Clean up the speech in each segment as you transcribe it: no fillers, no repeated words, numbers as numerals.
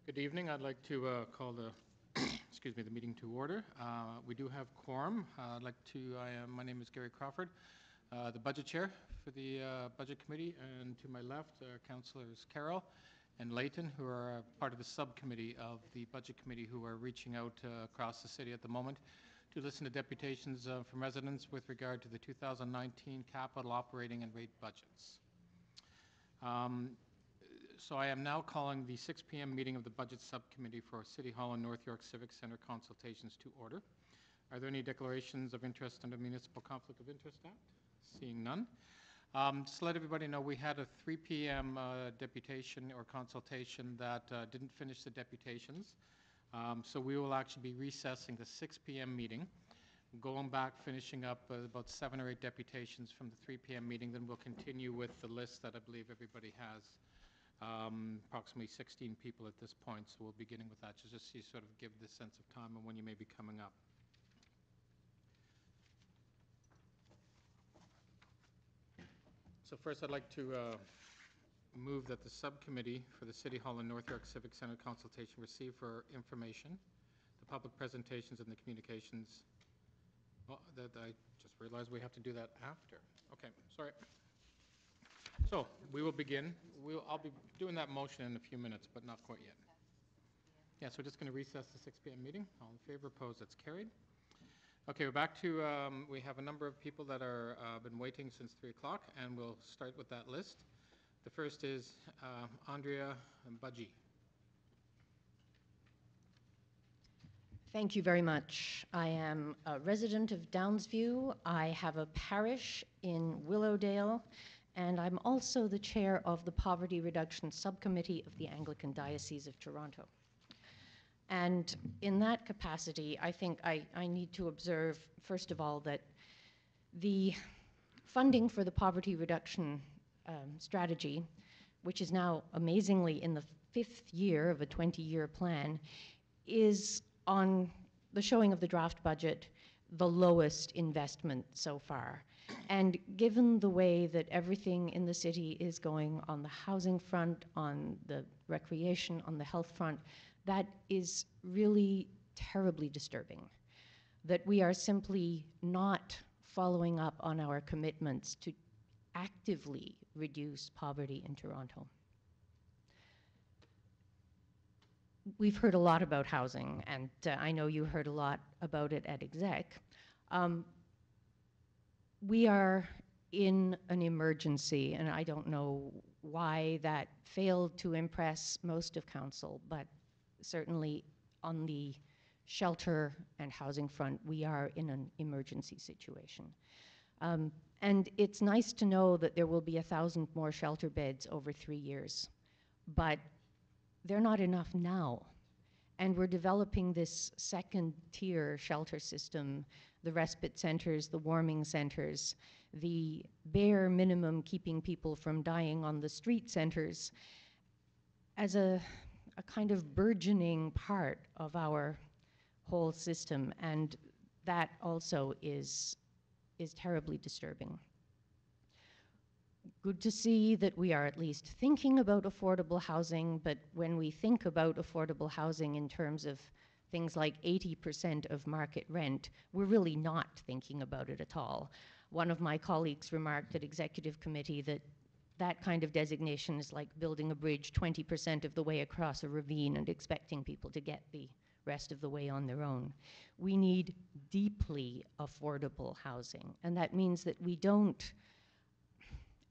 Good evening. I'd like to call the excuse me, the meeting to order. We do have quorum. My name is Gary Crawford, the budget chair for the budget committee, and to my left are councillors Carroll and Layton, who are part of the subcommittee of the budget committee, who are reaching out across the city at the moment to listen to deputations from residents with regard to the 2019 capital operating and rate budgets. So I am now calling the 6 p.m. meeting of the Budget Subcommittee for City Hall and North York Civic Center consultations to order. Are there any declarations of interest under Municipal Conflict of Interest Act? Seeing none. Just to let everybody know, we had a 3 p.m. deputation or consultation that didn't finish the deputations. So we will actually be recessing the 6 p.m. meeting, going back, finishing up about 7 or 8 deputations from the 3 p.m. meeting. Then we'll continue with the list that I believe everybody has. Approximately 16 people at this point, so we'll be beginning with that, just to sort of give this sense of time and when you may be coming up. So first I'd like to move that the subcommittee for the City Hall and North York Civic Center consultation receive for information the public presentations and the communications. Oh, that I just realized we have to do that after. Okay, sorry. So we will begin. I'll be doing that motion in a few minutes, but not quite yet. Yeah, so we're just going to recess the 6 p.m. meeting. All in favor, opposed, that's carried. Okay, we're back to, we have a number of people that are been waiting since 3 o'clock, and we'll start with that list. The first is Andrea Budgie. Thank you very much. I am a resident of Downsview. I have a parish in Willowdale, and I'm also the chair of the Poverty Reduction Subcommittee of the Anglican Diocese of Toronto. And in that capacity, I think I need to observe, first of all, that the funding for the poverty reduction strategy, which is now amazingly in the 5th year of a 20-year plan, is on the showing of the draft budget the lowest investment so far. And given the way that everything in the city is going on the housing front, on the recreation, on the health front, that is really terribly disturbing. That we are simply not following up on our commitments to actively reduce poverty in Toronto. We've heard a lot about housing, and I know you heard a lot about it at Exec. We are in an emergency, and I don't know why that failed to impress most of council, but certainly on the shelter and housing front, we are in an emergency situation. And it's nice to know that there will be 1,000 more shelter beds over 3 years, but they're not enough now. And we're developing this second-tier shelter system, the respite centers, the warming centers, the bare minimum keeping people from dying on the street centers, as a kind of burgeoning part of our whole system. And that also is terribly disturbing. Good to see that we are at least thinking about affordable housing, but when we think about affordable housing in terms of things like 80% of market rent, we're really not thinking about it at all. One of my colleagues remarked at Executive Committee that that kind of designation is like building a bridge 20% of the way across a ravine and expecting people to get the rest of the way on their own. We need deeply affordable housing, and that means that we don't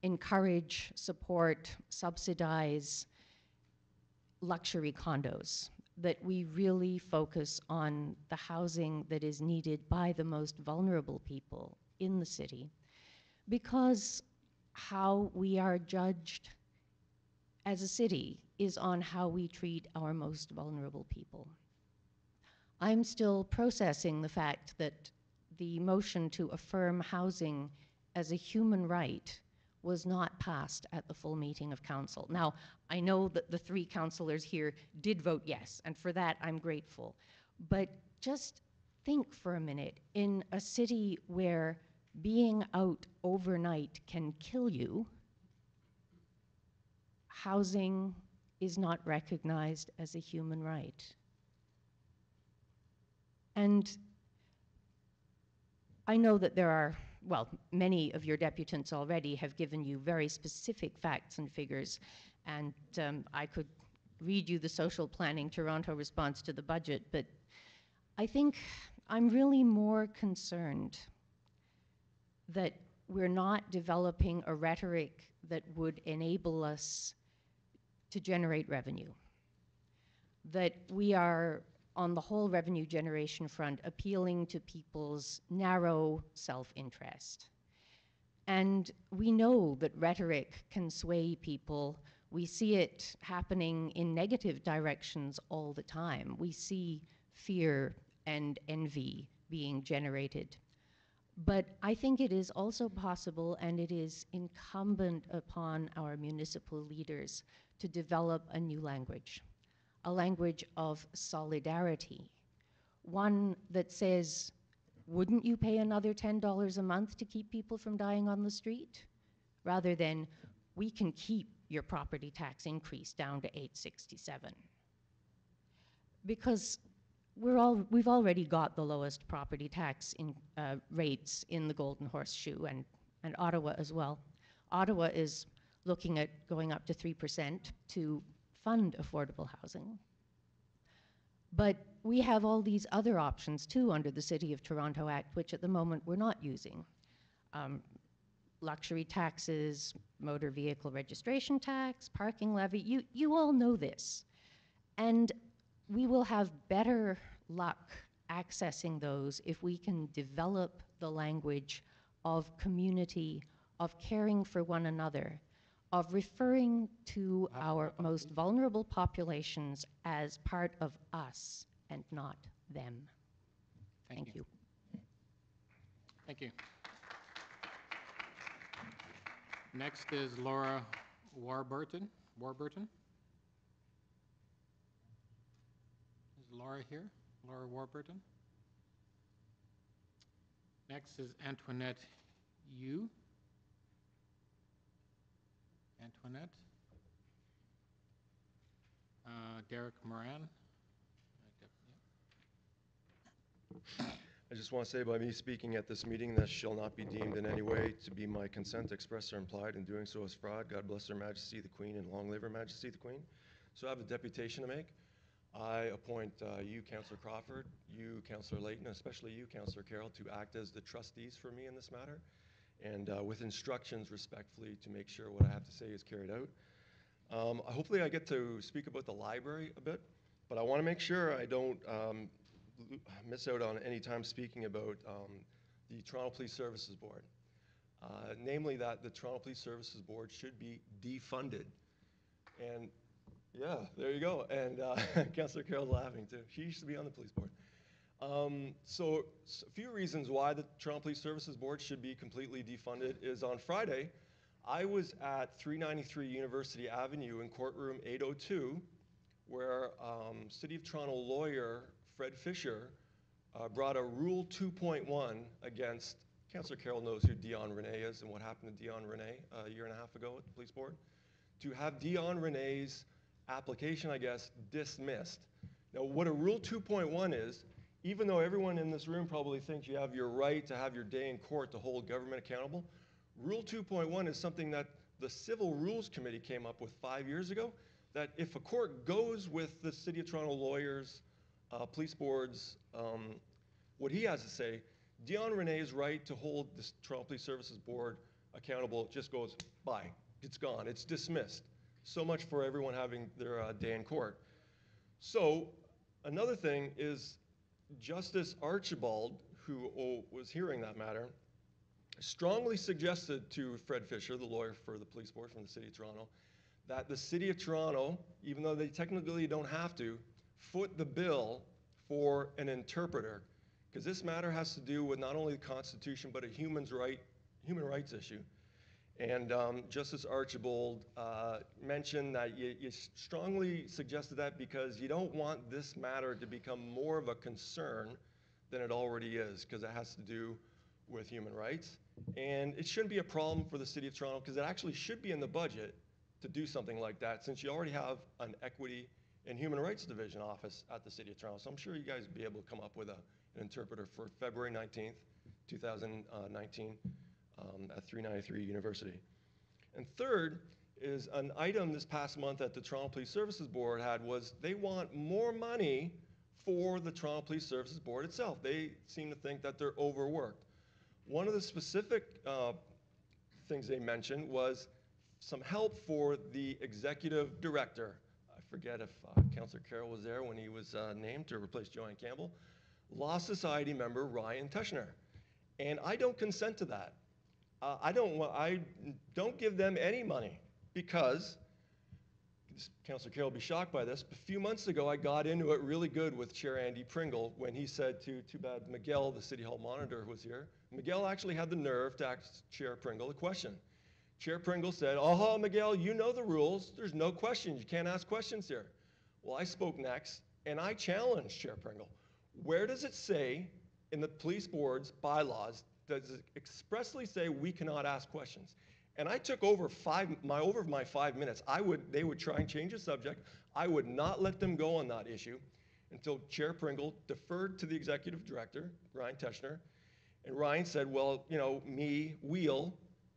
encourage, support, subsidize luxury condos, that we really focus on the housing that is needed by the most vulnerable people in the city, because how we are judged as a city is on how we treat our most vulnerable people. I'm still processing the fact that the motion to affirm housing as a human right was not passed at the full meeting of council. Now, I know that the 3 councillors here did vote yes, and for that I'm grateful. But just think for a minute, in a city where being out overnight can kill you, housing is not recognized as a human right. And I know that there are, well, many of your deputants already have given you very specific facts and figures, and I could read you the Social Planning Toronto response to the budget, but I think I'm really more concerned that we're not developing a rhetoric that would enable us to generate revenue, that we are, on the whole revenue generation front, appealing to people's narrow self-interest. And we know that rhetoric can sway people. We see it happening in negative directions all the time. We see fear and envy being generated. But I think it is also possible, and it is incumbent upon our municipal leaders to develop a new language, a language of solidarity, one that says, wouldn't you pay another $10 a month to keep people from dying on the street? Rather than, we can keep your property tax increase down to $8.67. Because we've already got the lowest property tax rates in the Golden Horseshoe, and Ottawa as well. Ottawa is looking at going up to 3% to fund affordable housing. But we have all these other options too under the City of Toronto Act, which at the moment we're not using. Luxury taxes, motor vehicle registration tax, parking levy, you all know this. And we will have better luck accessing those if we can develop the language of community, of caring for one another, of referring to our most vulnerable populations as part of us and not them. Thank you. Thank you. Next is Laura Warburton. Is Laura here? Laura Warburton. Next is Antoinette Yu. Antoinette. Derek Moran. I just want to say, by me speaking at this meeting, this shall not be deemed in any way to be my consent expressed or implied, and doing so is fraud. God bless Her Majesty the Queen, and long live Her Majesty the Queen. So I have a deputation to make. I appoint you, Councillor Crawford, you, Councillor Layton, especially you, Councillor Carroll, to act as the trustees for me in this matter, and with instructions respectfully to make sure what I have to say is carried out. Hopefully I get to speak about the library a bit, but I want to make sure I don't miss out on any time speaking about the Toronto Police Services Board. Namely that the Toronto Police Services Board should be defunded. And yeah, there you go. And Councillor Carroll's laughing too. She used to be on the police board. So a few reasons why the Toronto Police Services Board should be completely defunded is on Friday, I was at 393 University Avenue in courtroom 802, where City of Toronto lawyer Fred Fisher brought a Rule 2.1 against, Councillor Carroll knows who Dion Renee is and what happened to Dion Renee a year and a half ago at the police board, to have Dion Renee's application, I guess, dismissed. Now, what a Rule 2.1 is, even though everyone in this room probably thinks you have your right to have your day in court to hold government accountable, Rule 2.1 is something that the Civil Rules Committee came up with 5 years ago, that if a court goes with the City of Toronto lawyers, police boards, what he has to say, Dion Renee's right to hold the Toronto Police Services Board accountable just goes bye. It's gone. It's dismissed. So much for everyone having their day in court. So another thing is Justice Archibald, who was hearing that matter, strongly suggested to Fred Fisher, the lawyer for the police board from the City of Toronto, that the City of Toronto, even though they technically don't have to, foot the bill for an interpreter, because this matter has to do with not only the Constitution but a human rights issue. And Justice Archibald mentioned that you strongly suggested that because you don't want this matter to become more of a concern than it already is, because it has to do with human rights. And it shouldn't be a problem for the City of Toronto, because it actually should be in the budget to do something like that, since you already have an equity and human rights division office at the City of Toronto. So I'm sure you guys would be able to come up with an interpreter for February 19th, 2019 at 393 University. And third is an item this past month that the Toronto Police Services Board had was they want more money for the Toronto Police Services Board itself. They seem to think that they're overworked. One of the specific things they mentioned was some help for the executive director. I forget if Councillor Carroll was there when he was named to replace Joanne Campbell. Law Society member Ryan Teschner. And I don't consent to that. I don't give them any money because, Councillor Carroll will be shocked by this, a few months ago I got into it really good with Chair Andy Pringle when he said too bad Miguel, the City Hall monitor who was here, Miguel actually had the nerve to ask Chair Pringle a question. Chair Pringle said, "Oh, Miguel, you know the rules. There's no questions. You can't ask questions here." Well, I spoke next, and I challenged Chair Pringle. Where does it say in the police board's bylaws, does it expressly say we cannot ask questions? And I took over my 5 minutes. They would try and change the subject. I would not let them go on that issue until Chair Pringle deferred to the executive director, Ryan Teschner. And Ryan said, well, you know,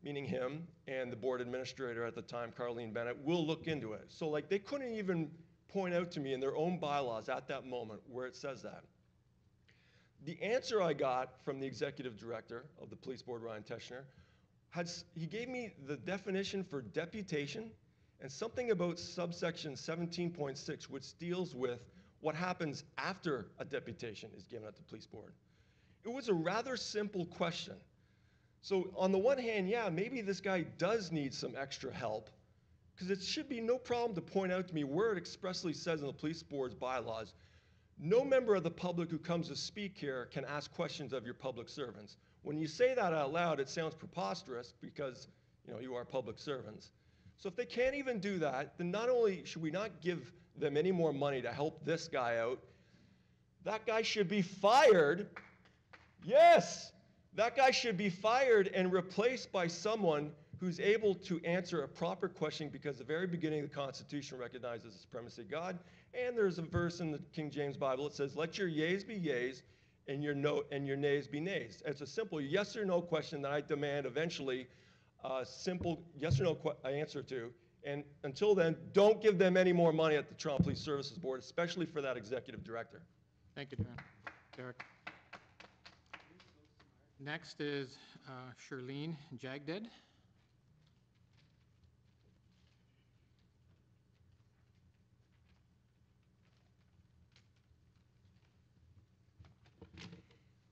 meaning him, and the board administrator at the time, Carlene Bennett, will look into it. So like they couldn't even point out to me in their own bylaws at that moment where it says that. The answer I got from the executive director of the police board, Ryan Teschner, he gave me the definition for deputation and something about subsection 17.6, which deals with what happens after a deputation is given at the police board. It was a rather simple question. So on the one hand, yeah, maybe this guy does need some extra help, because it should be no problem to point out to me where it expressly says in the police board's bylaws, no member of the public who comes to speak here can ask questions of your public servants. When you say that out loud, it sounds preposterous because, you know, you are public servants. So if they can't even do that, then not only should we not give them any more money to help this guy out, that guy should be fired. Yes, that guy should be fired and replaced by someone who's able to answer a proper question, because the very beginning of the Constitution recognizes the supremacy of God, and there's a verse in the King James Bible that says, let your yeas be yeas and your nays be nays. It's a simple yes or no question that I demand eventually a simple yes or no answer to. And until then, don't give them any more money at the Toronto Police Services Board, especially for that executive director. Thank you, Darren. Derek. Next is Shirlene Jagded.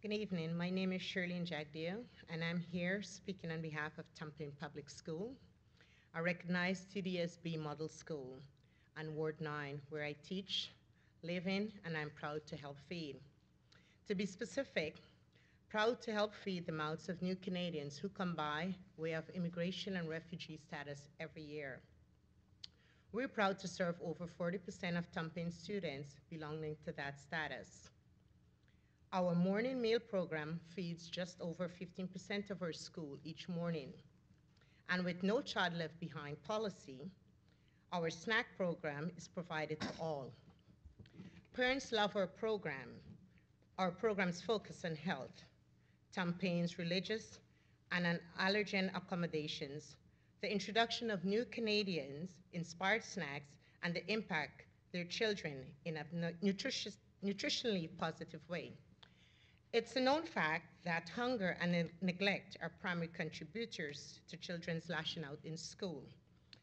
Good evening. My name is Shirlene Jagdeo, and I'm here speaking on behalf of Tampa Public School, a recognized TDSB model school on Ward 9, where I teach, live in, and I'm proud to help feed. To be specific, proud to help feed the mouths of new Canadians who come by way of immigration and refugee status every year. We're proud to serve over 40% of Tampa students belonging to that status. Our morning meal program feeds just over 15% of our school each morning. And with No Child Left Behind policy, our snack program is provided to all. Parents love our program. Our programs focus on health, Tampa's religious and allergen accommodations, the introduction of new Canadians, inspired snacks, and the impact their children in a nutritionally positive way. It's a known fact that hunger and neglect are primary contributors to children's lashing out in school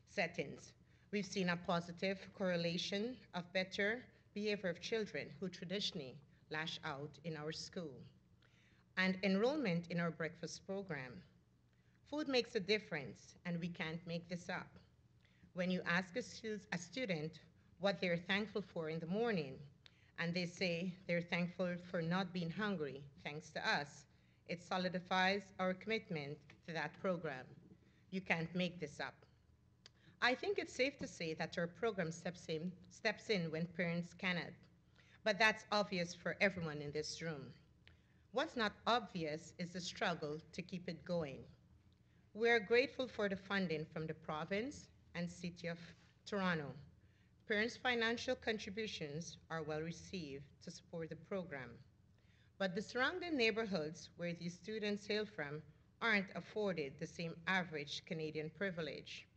settings. We've seen a positive correlation of better behavior of children who traditionally lash out in our school. And enrollment in our breakfast program. Food makes a difference, and we can't make this up. When you ask a student what they're thankful for in the morning, and they say they're thankful for not being hungry, thanks to us, it solidifies our commitment to that program. You can't make this up. I think it's safe to say that our program steps in when parents cannot, but that's obvious for everyone in this room. What's not obvious is the struggle to keep it going. We're grateful for the funding from the province and City of Toronto. Parents' financial contributions are well received to support the program, but the surrounding neighborhoods where these students hail from aren't afforded the same average Canadian privilege.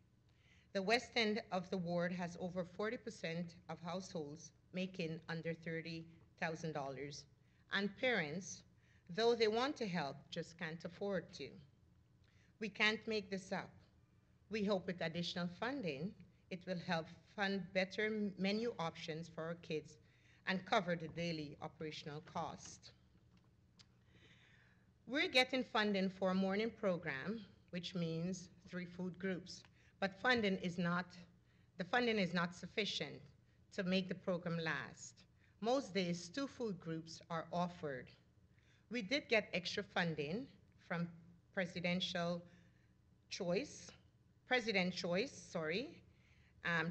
The west end of the ward has over 40% of households making under $30,000, and parents, though they want to help, just can't afford to. We can't make this up. We hope with additional funding, it will help fund better menu options for our kids and cover the daily operational cost. We're getting funding for a morning program, which means 3 food groups, but the funding is not sufficient to make the program last. Most days, 2 food groups are offered. We did get extra funding from President Choice,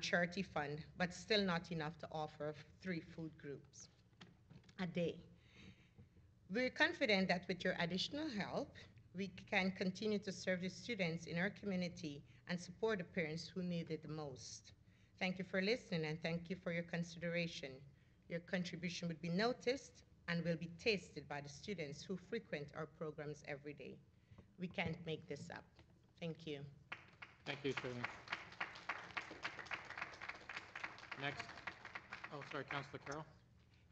charity fund, but still not enough to offer 3 food groups a day. We're confident that with your additional help, we can continue to serve the students in our community and support the parents who need it the most. Thank you for listening, and thank you for your consideration. Your contribution would be noticed and will be tasted by the students who frequent our programs every day. We can't make this up. Thank you. Thank you, Shirley. Next, Councillor Carroll.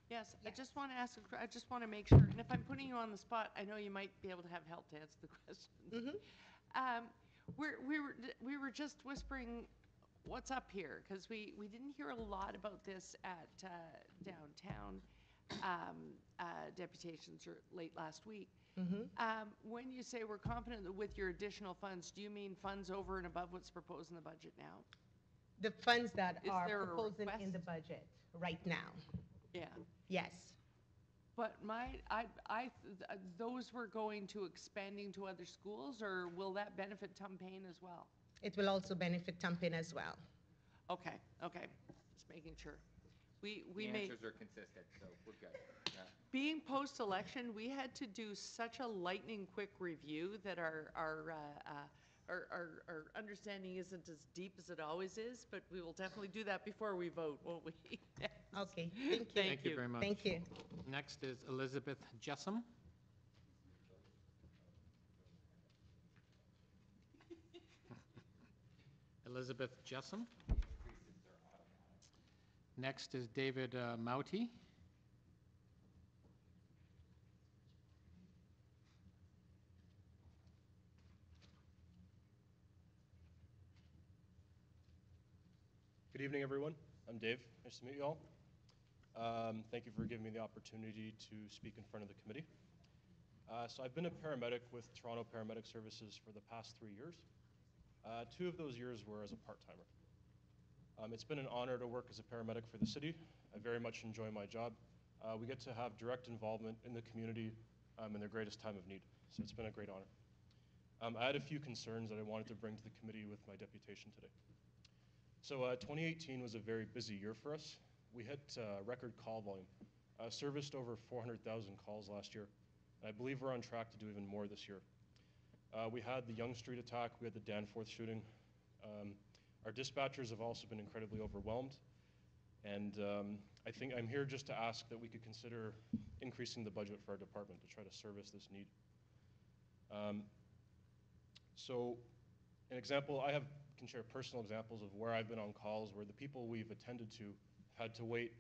Yes, I just want to ask, I just want to make sure, and if I'm putting you on the spot, I know you might be able to have help to answer the question. We were just whispering what's up here, because we didn't hear a lot about this at downtown deputations late last week. When you say we're confident that with your additional funds, do you mean funds over and above what's proposed in the budget now? The funds that Is are there a proposed in request? the budget right now. Yeah. Yes. But those were going to expanding to other schools, or will that benefit Tumpain as well? It will also benefit Tumpain as well. Okay, just making sure. We The may, answers are consistent, so we're good. Yeah. being post-election, we had to do such a lightning quick review that our understanding isn't as deep as it always is, but we will definitely do that before we vote, won't we? Okay, thank you. Thank you very much. Thank you. Next is Elizabeth Jessam. Elizabeth Jessam. Next is David Mauti. Good evening, everyone. I'm Dave. Nice to meet you all. Thank you for giving me the opportunity to speak in front of the committee. So I've been a paramedic with Toronto Paramedic Services for the past 3 years. 2 of those years were as a part-timer. It's been an honor to work as a paramedic for the city. I very much enjoy my job. We get to have direct involvement in the community in their greatest time of need. So it's been a great honor. I had a few concerns that I wanted to bring to the committee with my deputation today. So 2018 was a very busy year for us. We hit record call volume, serviced over 400,000 calls last year. And I believe we're on track to do even more this year. We had the Yonge Street attack, we had the Danforth shooting. Our dispatchers have also been incredibly overwhelmed. And I think I'm here just to ask that we could consider increasing the budget for our department to try to service this need. So an example, I can share personal examples of where I've been on calls where the people we've attended to had to wait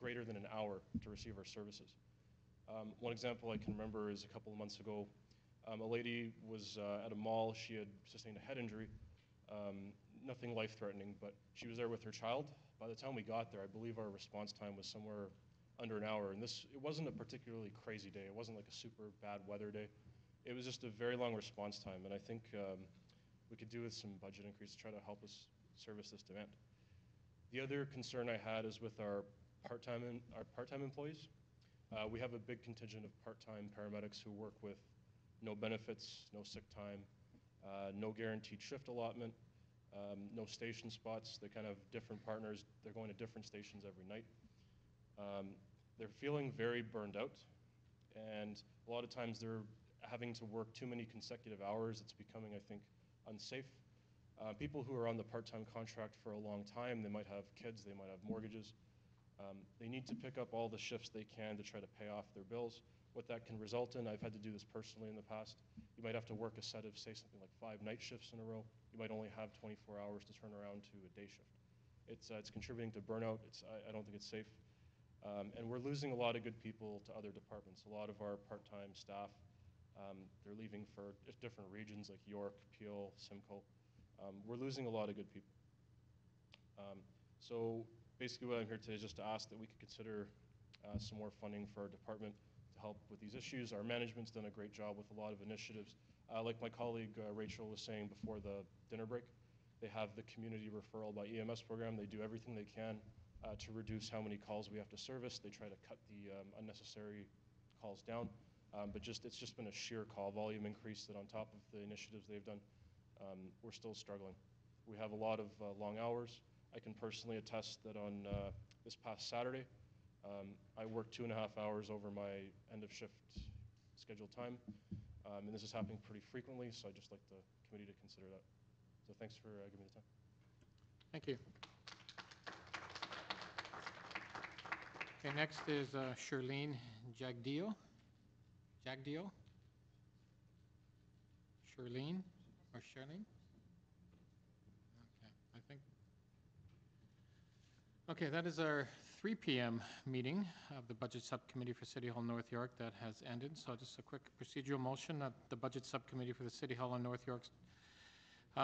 greater than an hour to receive our services. One example I can remember is a couple of months ago, a lady was at a mall. She had sustained a head injury, nothing life-threatening, but she was there with her child. By the time we got there, I believe our response time was somewhere under an hour. And it wasn't a particularly crazy day. It wasn't like a super bad weather day. It was just a very long response time, and I think we could do with some budget increase to try to help us service this demand. The other concern I had is with our part-time employees. We have a big contingent of part-time paramedics who work with no benefits, no sick time, no guaranteed shift allotment, no station spots. They kind of different partners. They're going to different stations every night. They're feeling very burned out, and a lot of times they're having to work too many consecutive hours. It's becoming, I think, unsafe. People who are on the part-time contract for a long time, they might have kids, they might have mortgages. They need to pick up all the shifts they can to try to pay off their bills. What that can result in, I've had to do this personally in the past, you might have to work a set of, say, something like 5 night shifts in a row. You might only have 24 hours to turn around to a day shift. It's contributing to burnout. I don't think it's safe. And we're losing a lot of good people to other departments. A lot of our part-time staff, they're leaving for different regions like York, Peel, Simcoe. We're losing a lot of good people. So basically what I'm here today is just to ask that we could consider some more funding for our department to help with these issues. Our management's done a great job with a lot of initiatives. Like my colleague Rachel was saying before the dinner break, they have the community referral by EMS program. They do everything they can to reduce how many calls we have to service. They try to cut the unnecessary calls down. But it's just been a sheer call volume increase that on top of the initiatives they've done, we're still struggling. We have a lot of long hours. I can personally attest that on this past Saturday, I worked 2.5 hours over my end of shift scheduled time. And this is happening pretty frequently, so I'd just like the committee to consider that. So thanks for giving me the time. Thank you. Okay, next is Charlene Jagdeo. Jagdeo? Charlene or Charlene? Okay, I think. Okay, that is our 3 p.m. meeting of the Budget Subcommittee for City Hall North York that has ended. So just a quick procedural motion that the Budget Subcommittee for the City Hall in North York's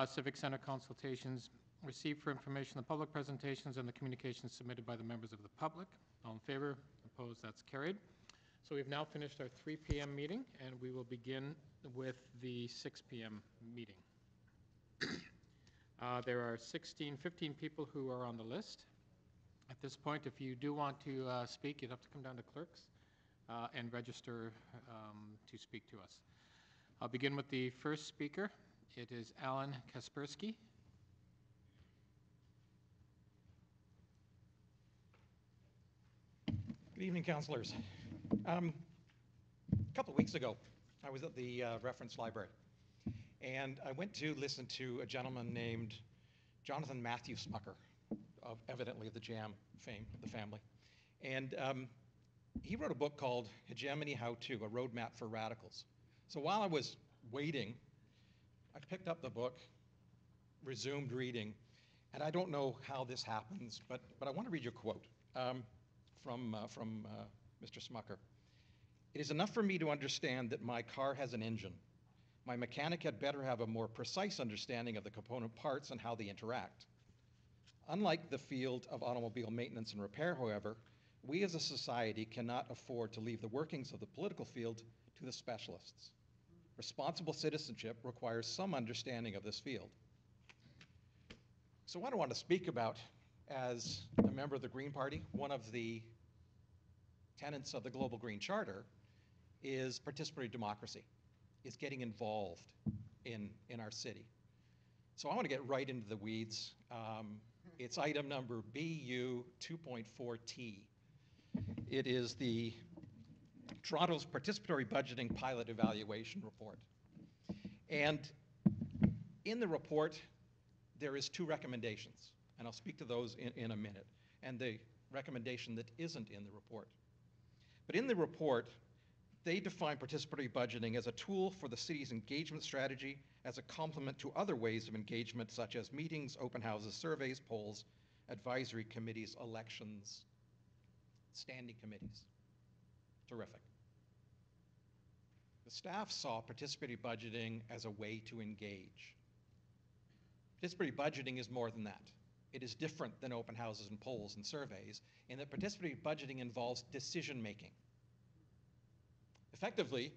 Civic Center consultations received for information the public presentations and the communications submitted by the members of the public. All in favor? Opposed? That's carried. So we've now finished our 3 p.m. meeting, and we will begin with the 6 p.m. meeting. There are 15 people who are on the list. At this point, if you do want to speak, you'd have to come down to clerks and register to speak to us. I'll begin with the first speaker. It is Alan Kaspersky. Good evening, councillors. A couple of weeks ago, I was at the reference library, and I went to listen to a gentleman named Jonathan Matthew Smucker, of evidently of the Jam fame, the family. And he wrote a book called Hegemony How-To, A Roadmap for Radicals. So while I was waiting, I picked up the book, resumed reading, and I don't know how this happens, but I want to read you a quote from Mr. Smucker. It is enough for me to understand that my car has an engine. My mechanic had better have a more precise understanding of the component parts and how they interact. Unlike the field of automobile maintenance and repair, however, we as a society cannot afford to leave the workings of the political field to the specialists. Responsible citizenship requires some understanding of this field. So what I want to speak about as a member of the Green Party, one of the tenets of the Global Green Charter is participatory democracy, is getting involved in our city. So I want to get right into the weeds. It's item number BU 2.4T. It is the Toronto's Participatory Budgeting Pilot Evaluation Report. And in the report, there is 2 recommendations, and I'll speak to those in a minute, and the recommendation that isn't in the report. But in the report, they define participatory budgeting as a tool for the city's engagement strategy as a complement to other ways of engagement such as meetings, open houses, surveys, polls, advisory committees, elections, standing committees. Terrific. The staff saw participatory budgeting as a way to engage. Participatory budgeting is more than that. It is different than open houses and polls and surveys in that participatory budgeting involves decision making. Effectively,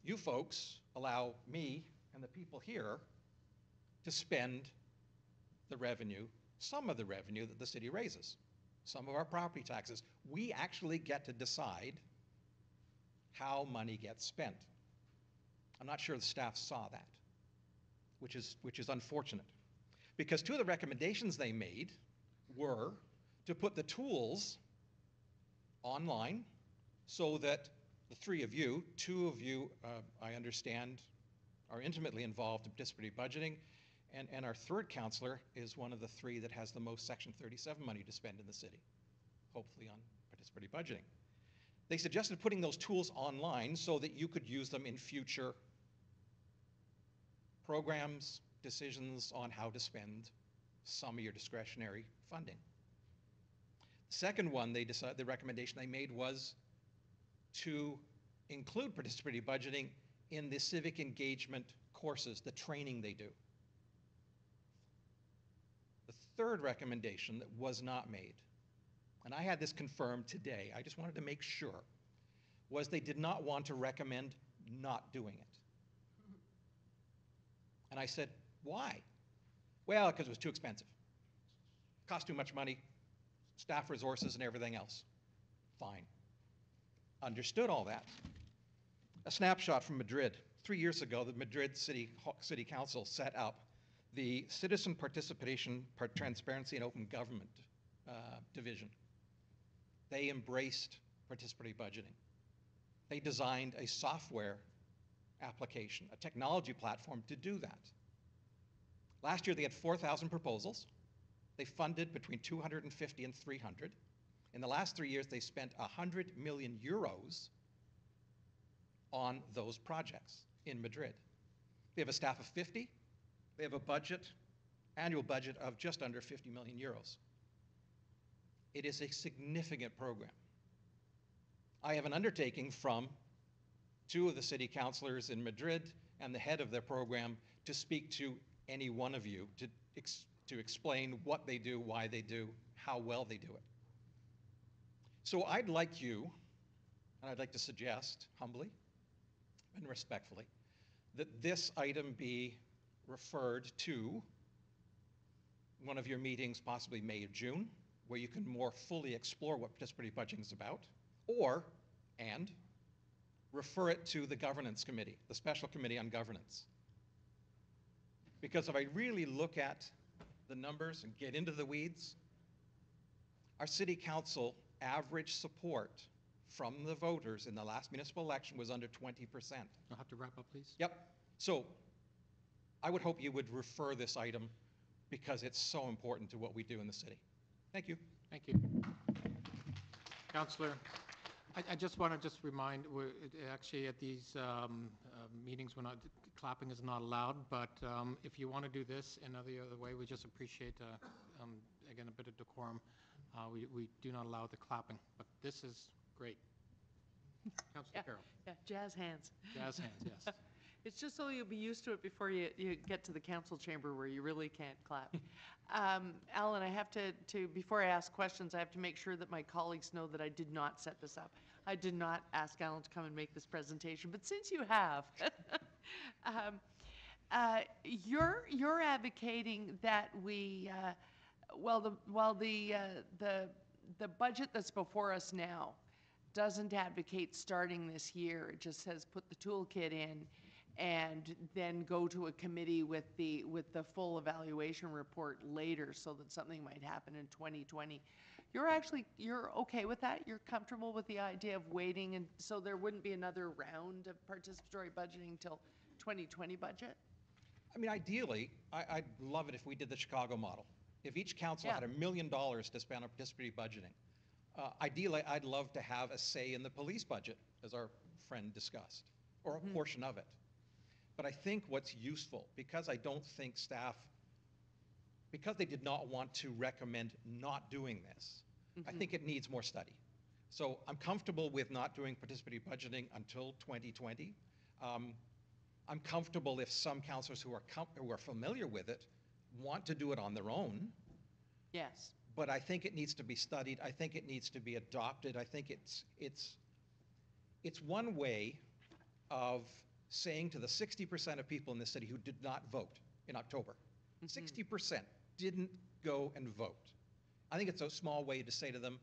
you folks allow me and the people here to spend the revenue, some of the revenue that the city raises, some of our property taxes. We actually get to decide how money gets spent. I'm not sure the staff saw that, which is unfortunate. Because 2 of the recommendations they made were to put the tools online so that the 3 of you, 2 of you, I understand, are intimately involved in participatory budgeting, And our third counselor is one of the three that has the most Section 37 money to spend in the city, hopefully on participatory budgeting. They suggested putting those tools online so that you could use them in future programs, decisions on how to spend some of your discretionary funding. The second one, the recommendation they made was to include participatory budgeting in the civic engagement courses, the training they do. The third recommendation that was not made, and I had this confirmed today, I just wanted to make sure, was they did not want to recommend not doing it. And I said, why? Well, because it was too expensive. Cost too much money, staff resources and everything else. Fine. Understood all that. A snapshot from Madrid. 3 years ago, the Madrid City Council set up the Citizen Participation, Transparency and Open Government division. They embraced participatory budgeting. They designed a software application, a technology platform to do that. Last year they had 4,000 proposals. They funded between 250 and 300. In the last 3 years they spent 100 million euros on those projects in Madrid. They have a staff of 50. They have a budget, annual budget of just under 50 million euros. It is a significant program. I have an undertaking from 2 of the city councilors in Madrid and the head of their program to speak to any one of you to explain what they do, why they do, how well they do it. So I'd like you, and I'd like to suggest humbly and respectfully, that this item be referred to one of your meetings, possibly May or June, where you can more fully explore what participatory budgeting is about, and refer it to the governance committee, the special committee on governance. Because if I really look at the numbers and get into the weeds, our city council average support from the voters in the last municipal election was under 20%. You'll have to wrap up, please. Yep. So I would hope you would refer this item because it's so important to what we do in the city. Thank you. Thank you. Councillor, I just want to remind, actually at these meetings, clapping is not allowed, but if you want to do this in any other way, we just appreciate, again, a bit of decorum. We do not allow the clapping, but this is great. Councillor Carroll. Yeah, jazz hands. Jazz hands, yes. It's just so you'll be used to it before you get to the council chamber where you really can't clap. Alan, I have to, before I ask questions, I have to make sure that my colleagues know that I did not set this up. I did not ask Alan to come and make this presentation, but since you have, you're advocating that we, the budget that's before us now doesn't advocate starting this year. It just says put the toolkit in and then go to a committee with the full evaluation report later so that something might happen in 2020. You're okay with that? You're comfortable with the idea of waiting and so there wouldn't be another round of participatory budgeting till 2020 budget? I mean, ideally, I'd love it if we did the Chicago model. If each council had $1 million to spend on participatory budgeting. Ideally, I'd love to have a say in the police budget, as our friend discussed, or a portion of it. But I think what's useful, because I don't think staff, because they did not want to recommend not doing this, I think it needs more study. So I'm comfortable with not doing participatory budgeting until 2020. I'm comfortable if some councilors who are familiar with it want to do it on their own. Yes. But I think it needs to be studied. I think it needs to be adopted. I think it's one way of saying to the 60% of people in this city who did not vote in October, 60% didn't go and vote. I think it's a small way to say to them,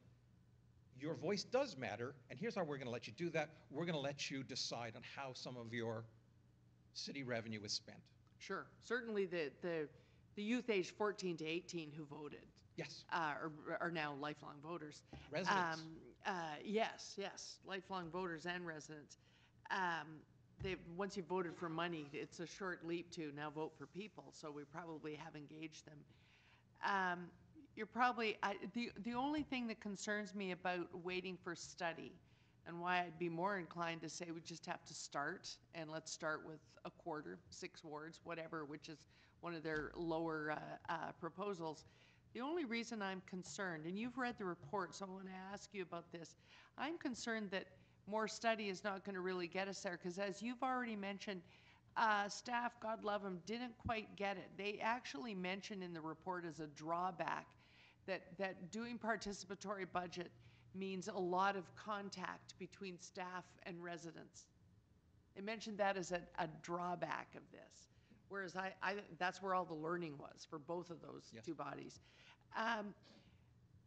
your voice does matter, and here's how we're going to let you do that. We're going to let you decide on how some of your city revenue is spent. Sure. Certainly the youth aged 14 to 18 who voted. Yes. Are now lifelong voters. Residents. Yes, lifelong voters and residents. once you voted for money, it's a short leap to now vote for people, so we probably have engaged them. You're probably, the only thing that concerns me about waiting for study, and why I'd be more inclined to say we just have to start, and let's start with a quarter, 6 wards, whatever, which is one of their lower proposals. The only reason I'm concerned, and you've read the report, so I want to ask you about this. I'm concerned that more study is not going to really get us there, because as you've already mentioned, staff, God love them, didn't quite get it. They actually mentioned in the report as a drawback that doing participatory budget means a lot of contact between staff and residents. They mentioned that as a drawback of this, whereas that's where all the learning was for both of those Yes. two bodies.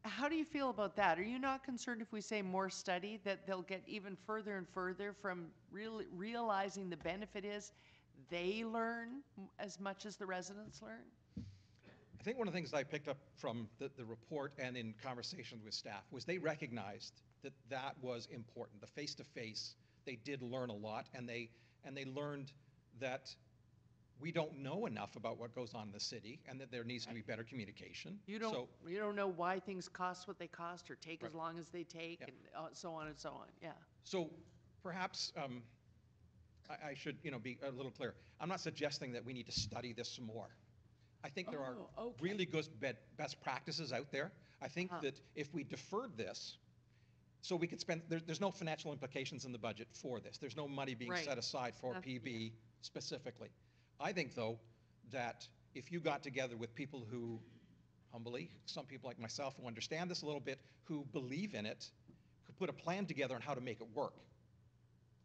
How do you feel about that? Are you not concerned if we say more study that they'll get even further and further from realizing the benefit is they learn as much as the residents learn? I think one of the things I picked up from the report and in conversations with staff was they recognized that was important. The face-to-face, they did learn a lot, and they learned that we don't know enough about what goes on in the city, and that there needs to be better communication. You don't know why things cost what they cost or take as Right. long as they take, Yeah. and so on and so on. Yeah. So perhaps I should be a little clear. I'm not suggesting that we need to study this some more. I think there are Oh, okay. really good best practices out there. I think that if we deferred this, so we could spend, there's no financial implications in the budget for this. There's no money being Right. set aside for That's- PB specifically. I think, though, that if you got together with people who, humbly, some people like myself who understand this a little bit, who believe in it, could put a plan together on how to make it work.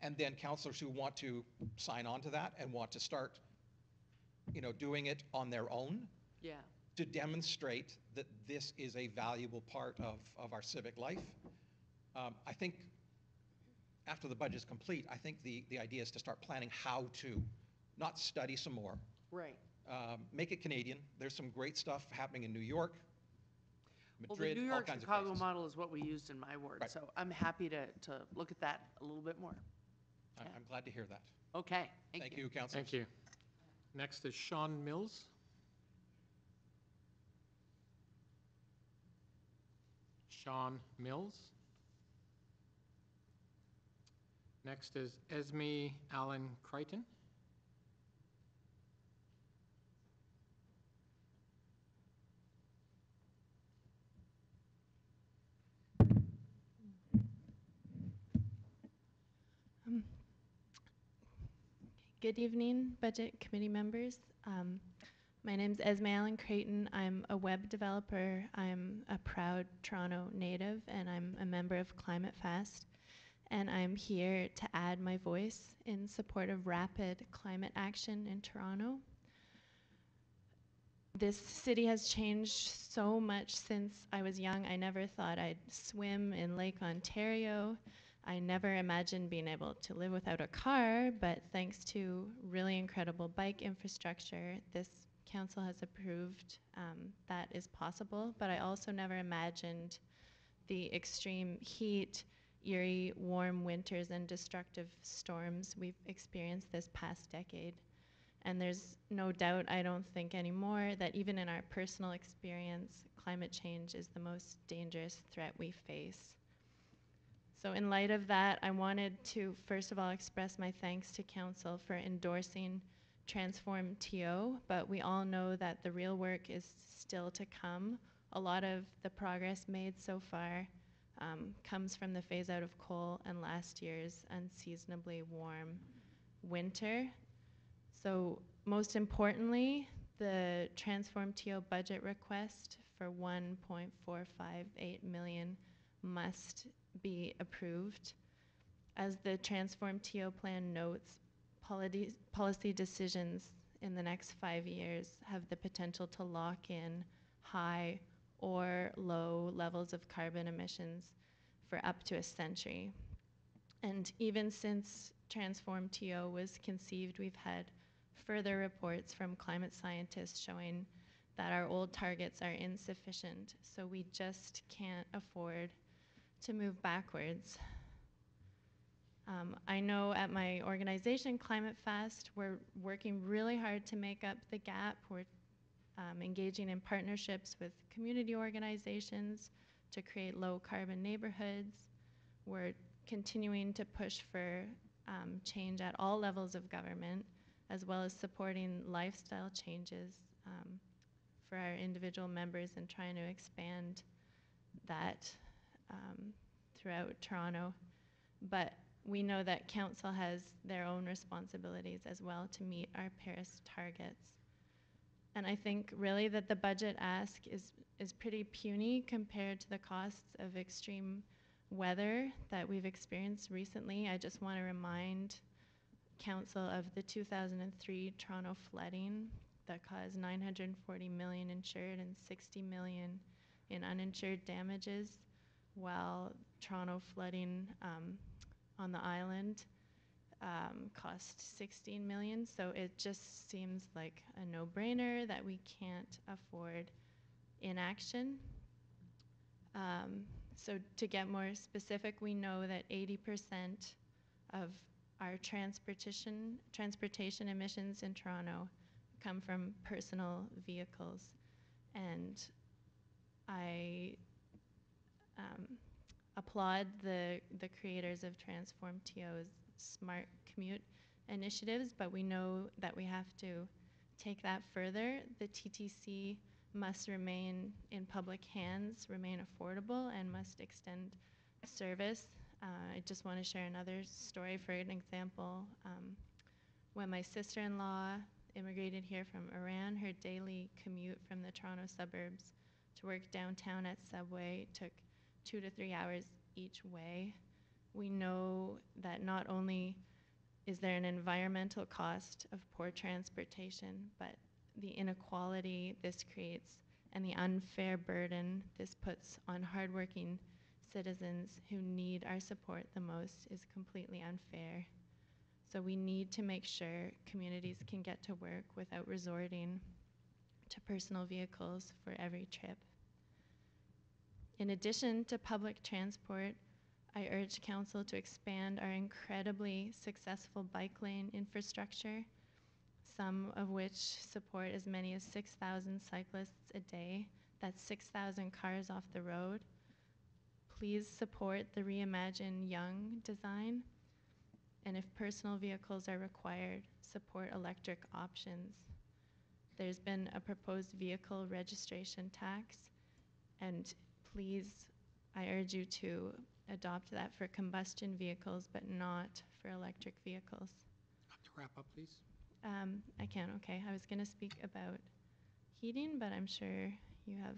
And then councillors who want to sign on to that and want to start, doing it on their own, Yeah. to demonstrate that this is a valuable part of our civic life. I think after the budget is complete, I think the idea is to start planning how to, not study some more, Right. make it Canadian. There's some great stuff happening in New York, Well, the Madrid, New all York kinds of Chicago places. model is what we used in my ward, Right. so I'm happy to look at that a little bit more. I'm glad to hear that. Okay. Thank you, councillors. Thank you. Next is Sean Mills. Sean Mills. Next is Esme Allen Crichton. Good evening, Budget Committee members. My name's Esme Allen Creighton. I'm a web developer. I'm a proud Toronto native, and I'm a member of Climate Fast. And I'm here to add my voice in support of rapid climate action in Toronto. This city has changed so much since I was young. I never thought I'd swim in Lake Ontario. I never imagined being able to live without a car, but thanks to really incredible bike infrastructure, this council has approved that is possible. But I also never imagined the extreme heat, eerie, warm winters, and destructive storms we've experienced this past decade. And there's no doubt, I don't think anymore, that even in our personal experience, climate change is the most dangerous threat we face. So in light of that, I wanted to first of all express my thanks to Council for endorsing Transform TO, but we all know that the real work is still to come. A lot of the progress made so far comes from the phase out of coal and last year's unseasonably warm winter. So most importantly, the Transform TO budget request for $1.458 million must be approved. As the Transform TO plan notes, policy decisions in the next 5 years have the potential to lock in high or low levels of carbon emissions for up to a century. And even since Transform TO was conceived, we've had further reports from climate scientists showing that our old targets are insufficient, so we just can't afford to move backwards. I know at my organization, Climate Fast, we're working really hard to make up the gap. We're engaging in partnerships with community organizations to create low carbon neighborhoods. We're continuing to push for change at all levels of government, as well as supporting lifestyle changes for our individual members and trying to expand that throughout Toronto. But we know that council has their own responsibilities as well to meet our Paris targets. And I think really that the budget ask is pretty puny compared to the costs of extreme weather that we've experienced recently. I just want to remind council of the 2003 Toronto flooding that caused 940 million insured and 60 million in uninsured damages, while Toronto flooding on the island cost 16 million. So it just seems like a no-brainer that we can't afford inaction. So to get more specific, we know that 80% of our transportation emissions in Toronto come from personal vehicles. And I applaud the creators of Transform TO's smart commute initiatives, but we know that we have to take that further. The TTC must remain in public hands, remain affordable, and must extend service. I just want to share another story. For an example, when my sister-in-law immigrated here from Iran, her daily commute from the Toronto suburbs to work downtown at Subway took 2 to 3 hours each way. We know that not only is there an environmental cost of poor transportation, but the inequality this creates and the unfair burden this puts on hardworking citizens who need our support the most is completely unfair. So we need to make sure communities can get to work without resorting to personal vehicles for every trip. In addition to public transport, I urge council to expand our incredibly successful bike lane infrastructure, some of which support as many as 6,000 cyclists a day. That's 6,000 cars off the road. Please support the Reimagine Young design. And if personal vehicles are required, support electric options. There's been a proposed vehicle registration tax, and please, I urge you to adopt that for combustion vehicles, but not for electric vehicles. To wrap up, please. I can, okay. I was going to speak about heating, but I'm sure you have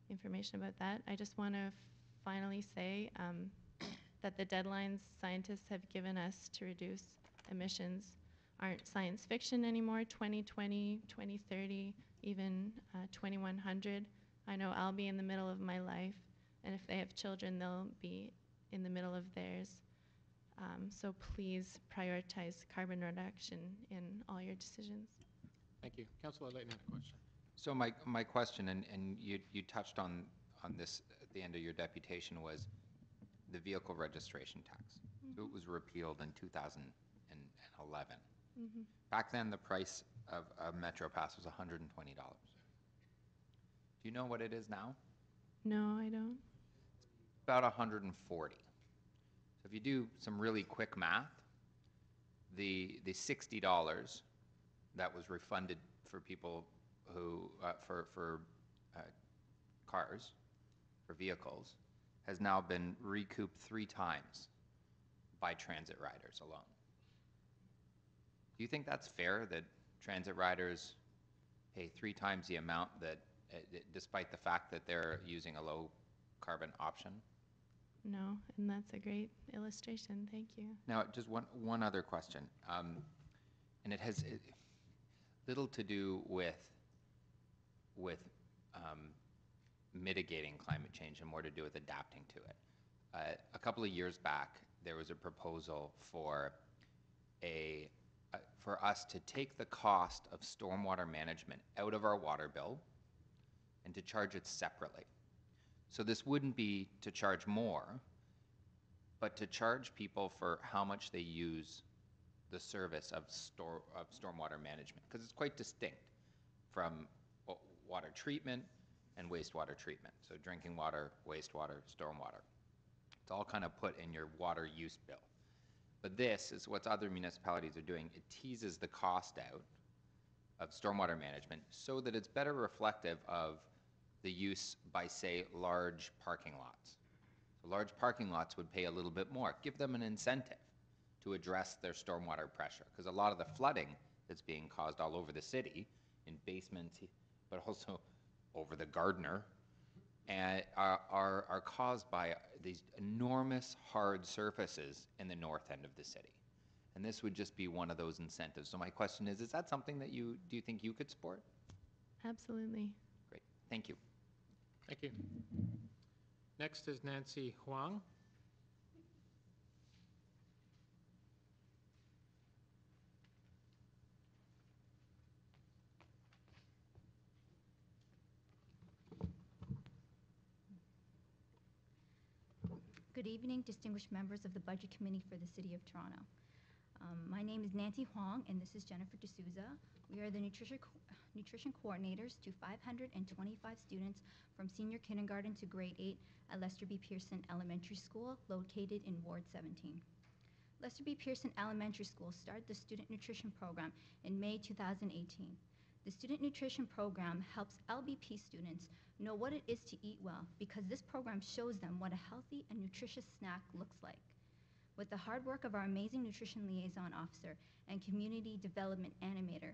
information about that. I just want to finally say that the deadlines scientists have given us to reduce emissions aren't science fiction anymore. 2020, 2030, even 2100. I know I'll be in the middle of my life, and if they have children, they'll be in the middle of theirs. So please prioritize carbon reduction in all your decisions. Thank you. Councilor Layton had a question. So my question, and you touched on this at the end of your deputation, was the vehicle registration tax. Mm-hmm. So it was repealed in 2011. Mm-hmm. Back then, the price of a Metro Pass was $120. Do you know what it is now? No, I don't. About 140. So if you do some really quick math, the $60 that was refunded for people who for cars, for vehicles, has now been recouped 3 times by transit riders alone. Do you think that's fair that transit riders pay 3 times the amount that, despite the fact that they're using a low carbon option? No, and that's a great illustration. Thank you. Now, just one other question, and it has little to do with mitigating climate change and more to do with adapting to it. A couple of years back, there was a proposal for for us to take the cost of stormwater management out of our water bill and to charge it separately. So this wouldn't be to charge more. but to charge people for how much they use the service of stormwater management, because it's quite distinct from water treatment and wastewater treatment. So drinking water, wastewater, stormwater. It's all kind of put in your water use bill. But this is what other municipalities are doing. It teases the cost out of stormwater management so that it's better reflective of the use by, say, large parking lots. So large parking lots would pay a little bit more. Give them an incentive to address their stormwater pressure, because a lot of the flooding that's being caused all over the city, in basements, but also over the Gardner, and are caused by these enormous hard surfaces in the north end of the city. And this would just be one of those incentives. So my question is that something that do you think you could support? Absolutely. Great, thank you. Thank you. Next is Nancy Huang. Good evening, distinguished members of the Budget Committee for the City of Toronto. My name is Nancy Huang, and this is Jennifer D'Souza. We are the nutrition coordinators to 525 students from senior kindergarten to grade 8 at Lester B. Pearson Elementary School, located in Ward 17. Lester B. Pearson Elementary School started the student nutrition program in May 2018. The student nutrition program helps LBP students know what it is to eat well, because this program shows them what a healthy and nutritious snack looks like. With the hard work of our amazing nutrition liaison officer and community development animator,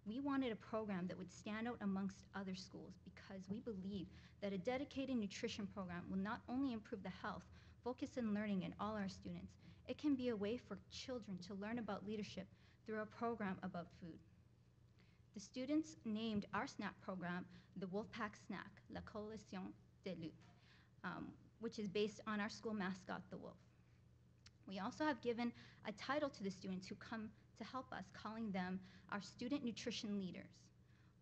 we wanted a program that would stand out amongst other schools, because we believe that a dedicated nutrition program will not only improve the health, focus, and learning in all our students, it can be a way for children to learn about leadership through a program about food. The students named our snack program the Wolfpack Snack, La Coalition des Loups, which is based on our school mascot, the wolf. We also have given a title to the students who come to help us, calling them our student nutrition leaders.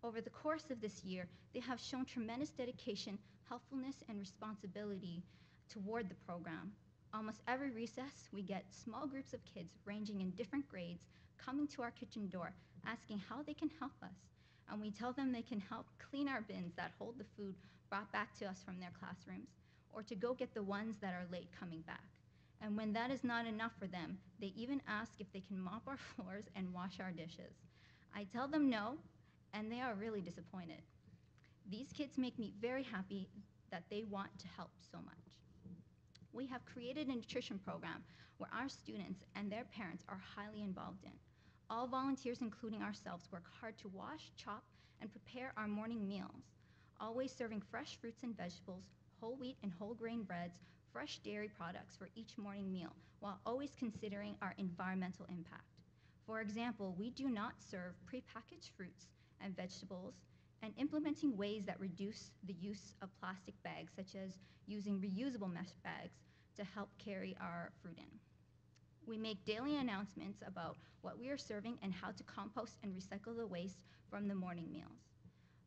Over the course of this year, they have shown tremendous dedication, helpfulness, and responsibility toward the program. Almost every recess, we get small groups of kids ranging in different grades coming to our kitchen door, asking how they can help us. And we tell them they can help clean our bins that hold the food brought back to us from their classrooms, or to go get the ones that are late coming back. And when that is not enough for them, they even ask if they can mop our floors and wash our dishes. I tell them no, and they are really disappointed. These kids make me very happy that they want to help so much. We have created a nutrition program where our students and their parents are highly involved in. All volunteers, including ourselves, work hard to wash, chop, and prepare our morning meals, always serving fresh fruits and vegetables, whole wheat and whole grain breads, fresh dairy products for each morning meal, while always considering our environmental impact. For example, we do not serve prepackaged fruits and vegetables, and implementing ways that reduce the use of plastic bags, such as using reusable mesh bags to help carry our fruit in. We make daily announcements about what we are serving and how to compost and recycle the waste from the morning meals.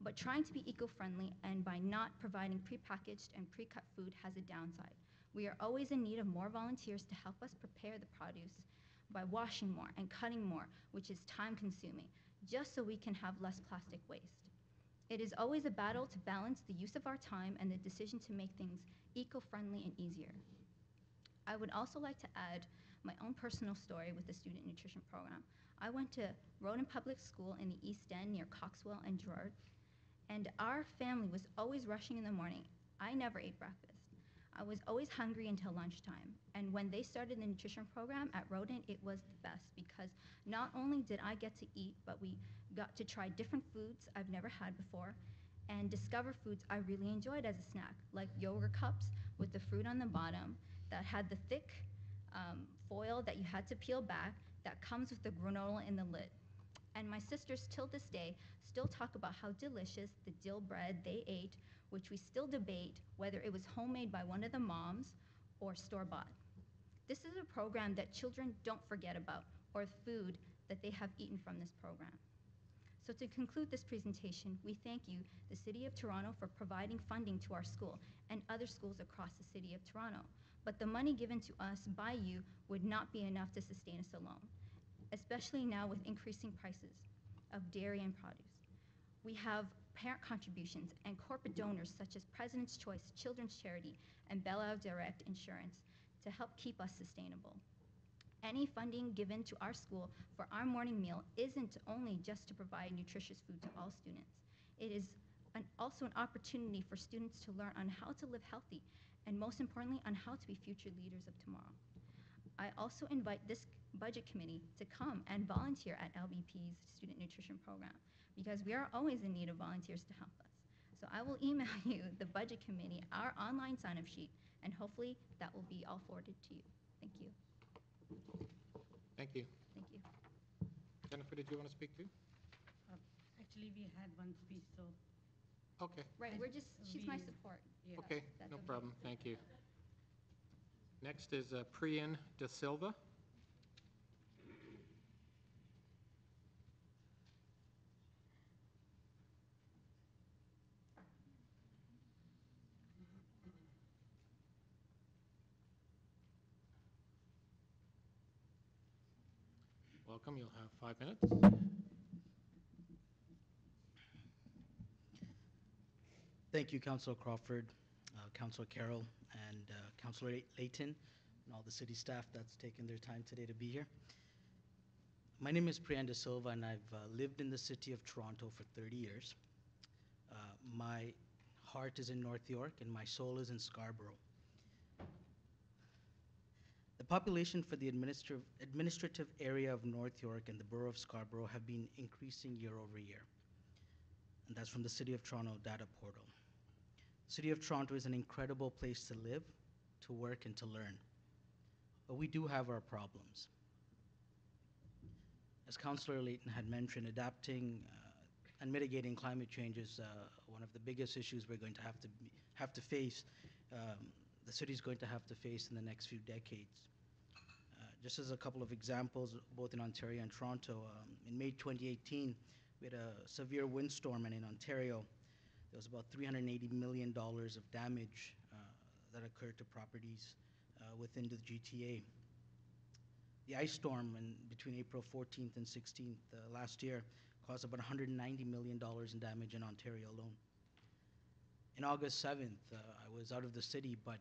But trying to be eco-friendly and by not providing prepackaged and pre-cut food has a downside. We are always in need of more volunteers to help us prepare the produce by washing more and cutting more, which is time-consuming, just so we can have less plastic waste. It is always a battle to balance the use of our time and the decision to make things eco-friendly and easier. I would also like to add my own personal story with the student nutrition program. I went to Roden Public School in the East End near Coxwell and Gerrard, and our family was always rushing in the morning. I never ate breakfast. I was always hungry until lunchtime, and when they started the nutrition program at Roden, it was the best, because not only did I get to eat, but we got to try different foods I've never had before and discover foods I really enjoyed as a snack, like yogurt cups with the fruit on the bottom that had the thick foil that you had to peel back that comes with the granola in the lid. And my sisters, till this day, still talk about how delicious the dill bread they ate, which we still debate whether it was homemade by one of the moms or store-bought. This is a program that children don't forget about, or food that they have eaten from this program. So to conclude this presentation, we thank you, the City of Toronto, for providing funding to our school and other schools across the City of Toronto. But the money given to us by you would not be enough to sustain us alone, especially now with increasing prices of dairy and produce. We have parent contributions and corporate donors such as President's Choice, Children's Charity, and Bella Direct Insurance to help keep us sustainable. Any funding given to our school for our morning meal isn't only just to provide nutritious food to all students. It is also an opportunity for students to learn on how to live healthy and most importantly on how to be future leaders of tomorrow. I also invite this budget committee to come and volunteer at LBP's student nutrition program because we are always in need of volunteers to help us. So I will email you, the budget committee, our online sign-up sheet, and hopefully that will be all forwarded to you. Thank you. Thank you. Thank you. Jennifer, did you want to speak too? Actually, we had one speech, so. Okay, Right, she's my support. Yeah. okay, That's no okay. problem, thank you. Next is Priyan De Silva. Welcome, you'll have 5 minutes. Thank you, Councilor Crawford, Councilor Carroll, and Councilor Layton, and all the city staff that's taken their time today to be here. My name is Priyan De Silva, and I've lived in the city of Toronto for 30 years. My heart is in North York, and my soul is in Scarborough. The population for the administrative area of North York and the borough of Scarborough have been increasing year over year. And that's from the City of Toronto data portal. City of Toronto is an incredible place to live, to work, and to learn. But we do have our problems. As Councillor Layton had mentioned, adapting and mitigating climate change is one of the biggest issues we're going to have to face. The city is going to have to face in the next few decades. Just as a couple of examples, both in Ontario and Toronto, in May 2018, we had a severe windstorm, and in Ontario, there was about $380 million of damage that occurred to properties within the GTA. The ice storm between April 14th and 16th last year caused about $190 million in damage in Ontario alone. In August 7th, I was out of the city, but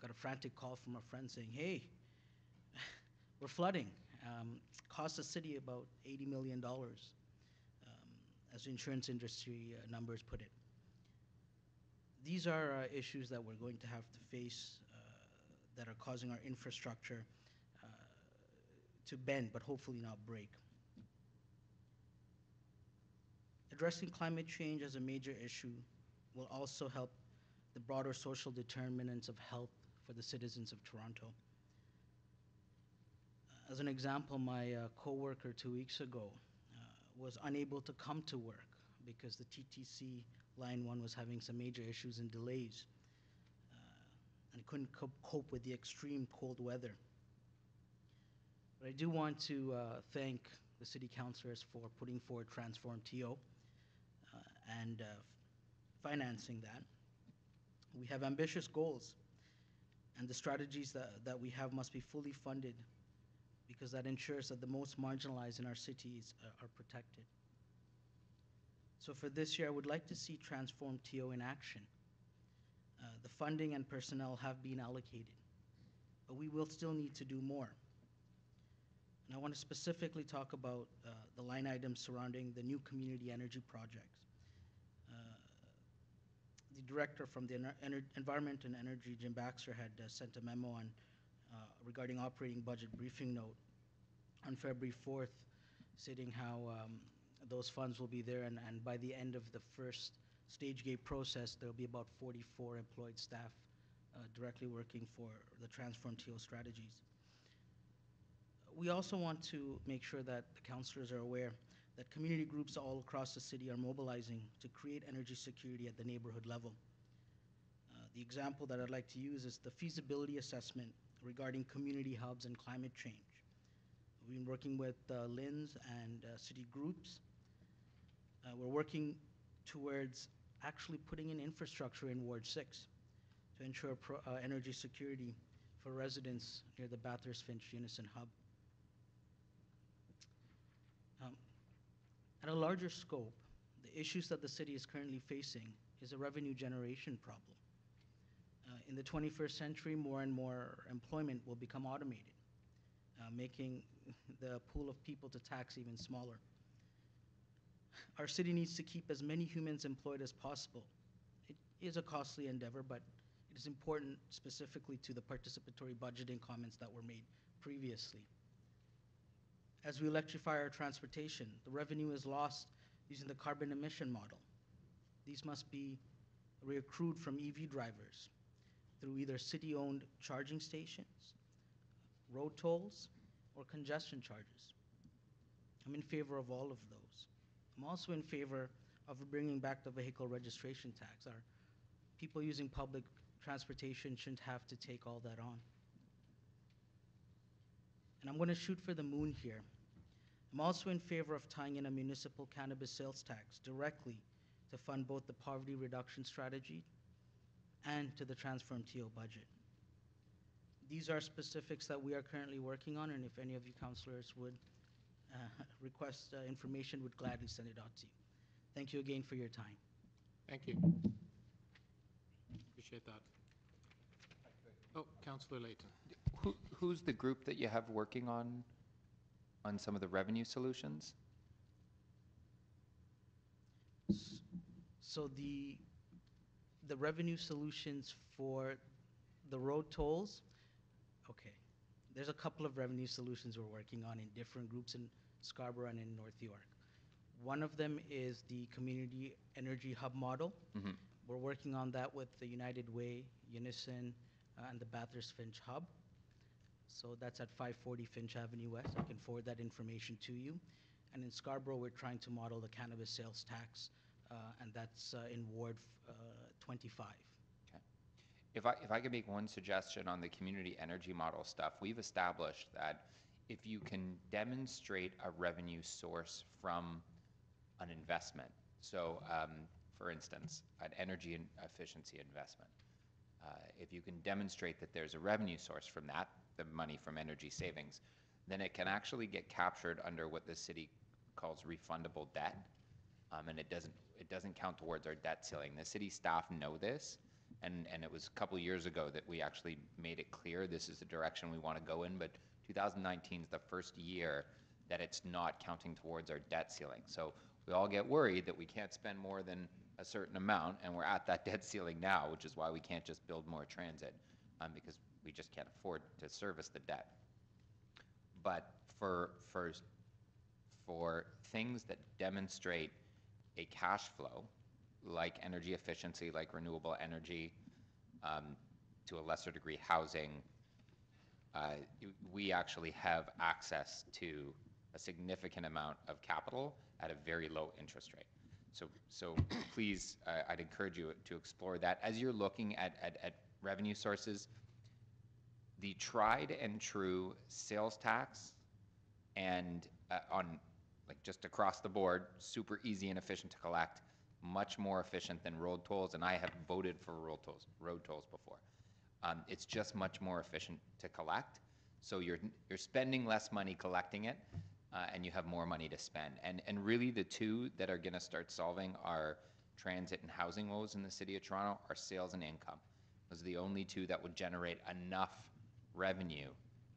got a frantic call from a friend saying, hey, we're flooding. Cost the city about $80 million, as the insurance industry numbers put it. These are issues that we're going to have to face that are causing our infrastructure to bend, but hopefully not break. Addressing climate change as a major issue will also help the broader social determinants of health for the citizens of Toronto. As an example, my coworker 2 weeks ago was unable to come to work because the TTC Line 1 was having some major issues and delays and couldn't cope with the extreme cold weather. But I do want to thank the city councilors for putting forward Transform TO and financing that. We have ambitious goals, and the strategies that we have must be fully funded because that ensures that the most marginalized in our cities are protected. So for this year, I would like to see Transform TO in action. The funding and personnel have been allocated, but we will still need to do more. And I want to specifically talk about the line items surrounding the new community energy projects. The director from the Environment and Energy, Jim Baxter, had sent a memo on regarding operating budget briefing note on February 4th, stating how those funds will be there, and by the end of the first stage gate process, there will be about 44 employed staff directly working for the Transform TO strategies. We also want to make sure that the councillors are aware that community groups all across the city are mobilizing to create energy security at the neighborhood level. The example that I'd like to use is the feasibility assessment regarding community hubs and climate change. We've been working with LINs and city groups. We're working towards actually putting in infrastructure in Ward 6 to ensure energy security for residents near the Bathurst Finch Unison Hub. At a larger scope, the issues that the city is currently facing is a revenue generation problem. In the 21st century, more and more employment will become automated, making the pool of people to tax even smaller. Our city needs to keep as many humans employed as possible. It is a costly endeavor, but it is important specifically to the participatory budgeting comments that were made previously. As we electrify our transportation, the revenue is lost using the carbon emission model. These must be reaccrued from EV drivers through either city-owned charging stations, road tolls, or congestion charges. I'm in favor of all of those. I'm also in favor of bringing back the vehicle registration tax. Our people using public transportation shouldn't have to take all that on. And I'm going to shoot for the moon here. I'm also in favor of tying in a municipal cannabis sales tax directly to fund both the poverty reduction strategy and to the Transform TO budget. These are specifics that we are currently working on, and if any of you councillors would request information, would gladly send it out to you. Thank you again for your time. Thank you. Appreciate that. Oh, Councillor Layton. Who's the group that you have working on some of the revenue solutions? So the revenue solutions for the road tolls, okay. There's a couple of revenue solutions we're working on in different groups in Scarborough and in North York. One of them is the community energy hub model. Mm-hmm. We're working on that with the United Way, Unison, and the Bathurst Finch Hub. So that's at 540 Finch Avenue West. I can forward that information to you. And in Scarborough, we're trying to model the cannabis sales tax, and that's in Ward 25. Okay. If I could make one suggestion on the community energy model stuff, we've established that if you can demonstrate a revenue source from an investment, so for instance, an energy efficiency investment, if you can demonstrate that there's a revenue source from that, the money from energy savings, then it can actually get captured under what the city calls refundable debt, and it doesn't count towards our debt ceiling. The city staff know this, and it was a couple years ago that we actually made it clear this is the direction we want to go in, but 2019 is the first year that it's not counting towards our debt ceiling. So we all get worried that we can't spend more than a certain amount, and we're at that debt ceiling now, which is why we can't just build more transit, because we just can't afford to service the debt. But for things that demonstrate a cash flow, like energy efficiency, like renewable energy, to a lesser degree housing, we actually have access to a significant amount of capital at a very low interest rate. So please, I'd encourage you to explore that. As you're looking at revenue sources, the tried and true sales tax and on like just across the board, super easy and efficient to collect, much more efficient than road tolls, and I have voted for road tolls before. It's just much more efficient to collect, so you're spending less money collecting it, and you have more money to spend. And really the two that are gonna start solving our transit and housing woes in the city of Toronto are sales and income. Those are the only two that would generate enough revenue.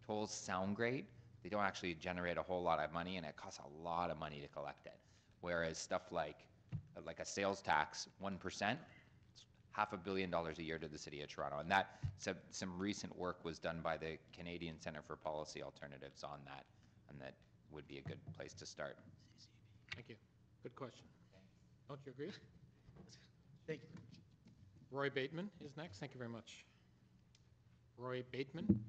Tolls sound great, they don't actually generate a whole lot of money, and it costs a lot of money to collect it. Whereas stuff like a sales tax, 1%, it's $500 million a year to the city of Toronto. And that, some recent work was done by the Canadian Centre for Policy Alternatives on that, and that would be a good place to start. Thank you. Good question. Don't you agree? Thank you. Roy Bateman is next. Thank you very much. Roy Bateman.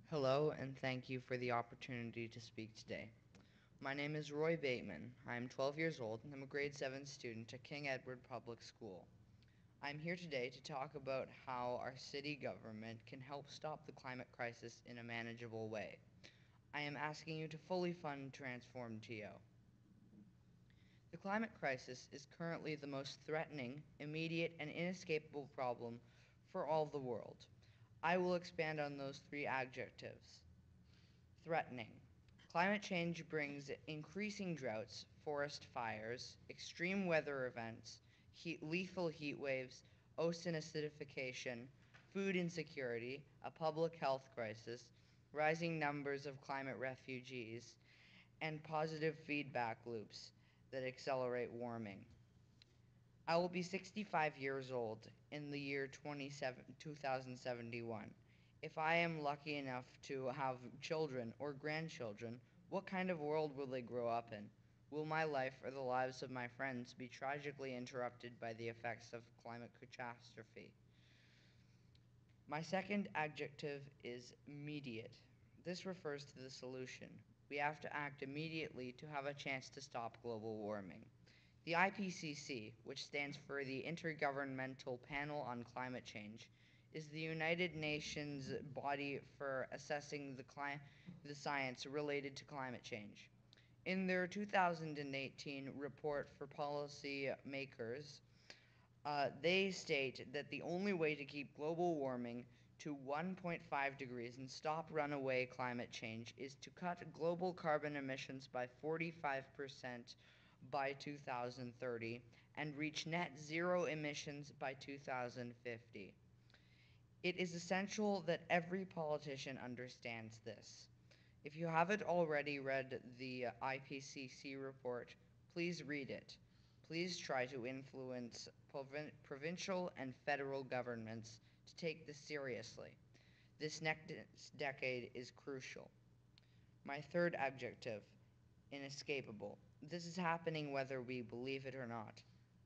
Hello, and thank you for the opportunity to speak today. My name is Roy Bateman. I am 12 years old, and I'm a grade 7 student at King Edward Public School. I'm here today to talk about how our city government can help stop the climate crisis in a manageable way. I am asking you to fully fund Transform TO. The climate crisis is currently the most threatening, immediate, and inescapable problem for all the world. I will expand on those three adjectives. Threatening. Climate change brings increasing droughts, forest fires, extreme weather events, lethal heat waves, ocean acidification, food insecurity, a public health crisis, rising numbers of climate refugees, and positive feedback loops that accelerate warming. I will be 65 years old in the year 2071. If I am lucky enough to have children or grandchildren, what kind of world will they grow up in? Will my life or the lives of my friends be tragically interrupted by the effects of climate catastrophe? My second adjective is immediate. This refers to the solution. We have to act immediately to have a chance to stop global warming. The IPCC, which stands for the Intergovernmental Panel on Climate Change, is the United Nations body for assessing the science related to climate change. In their 2018 report for policymakers, they state that the only way to keep global warming to 1.5 degrees and stop runaway climate change is to cut global carbon emissions by 45% by 2030 and reach net zero emissions by 2050. It is essential that every politician understands this. If you haven't already read the IPCC report, please read it. Please try to influence provincial and federal governments to take this seriously. This next decade is crucial. My third adjective, inescapable. This is happening whether we believe it or not.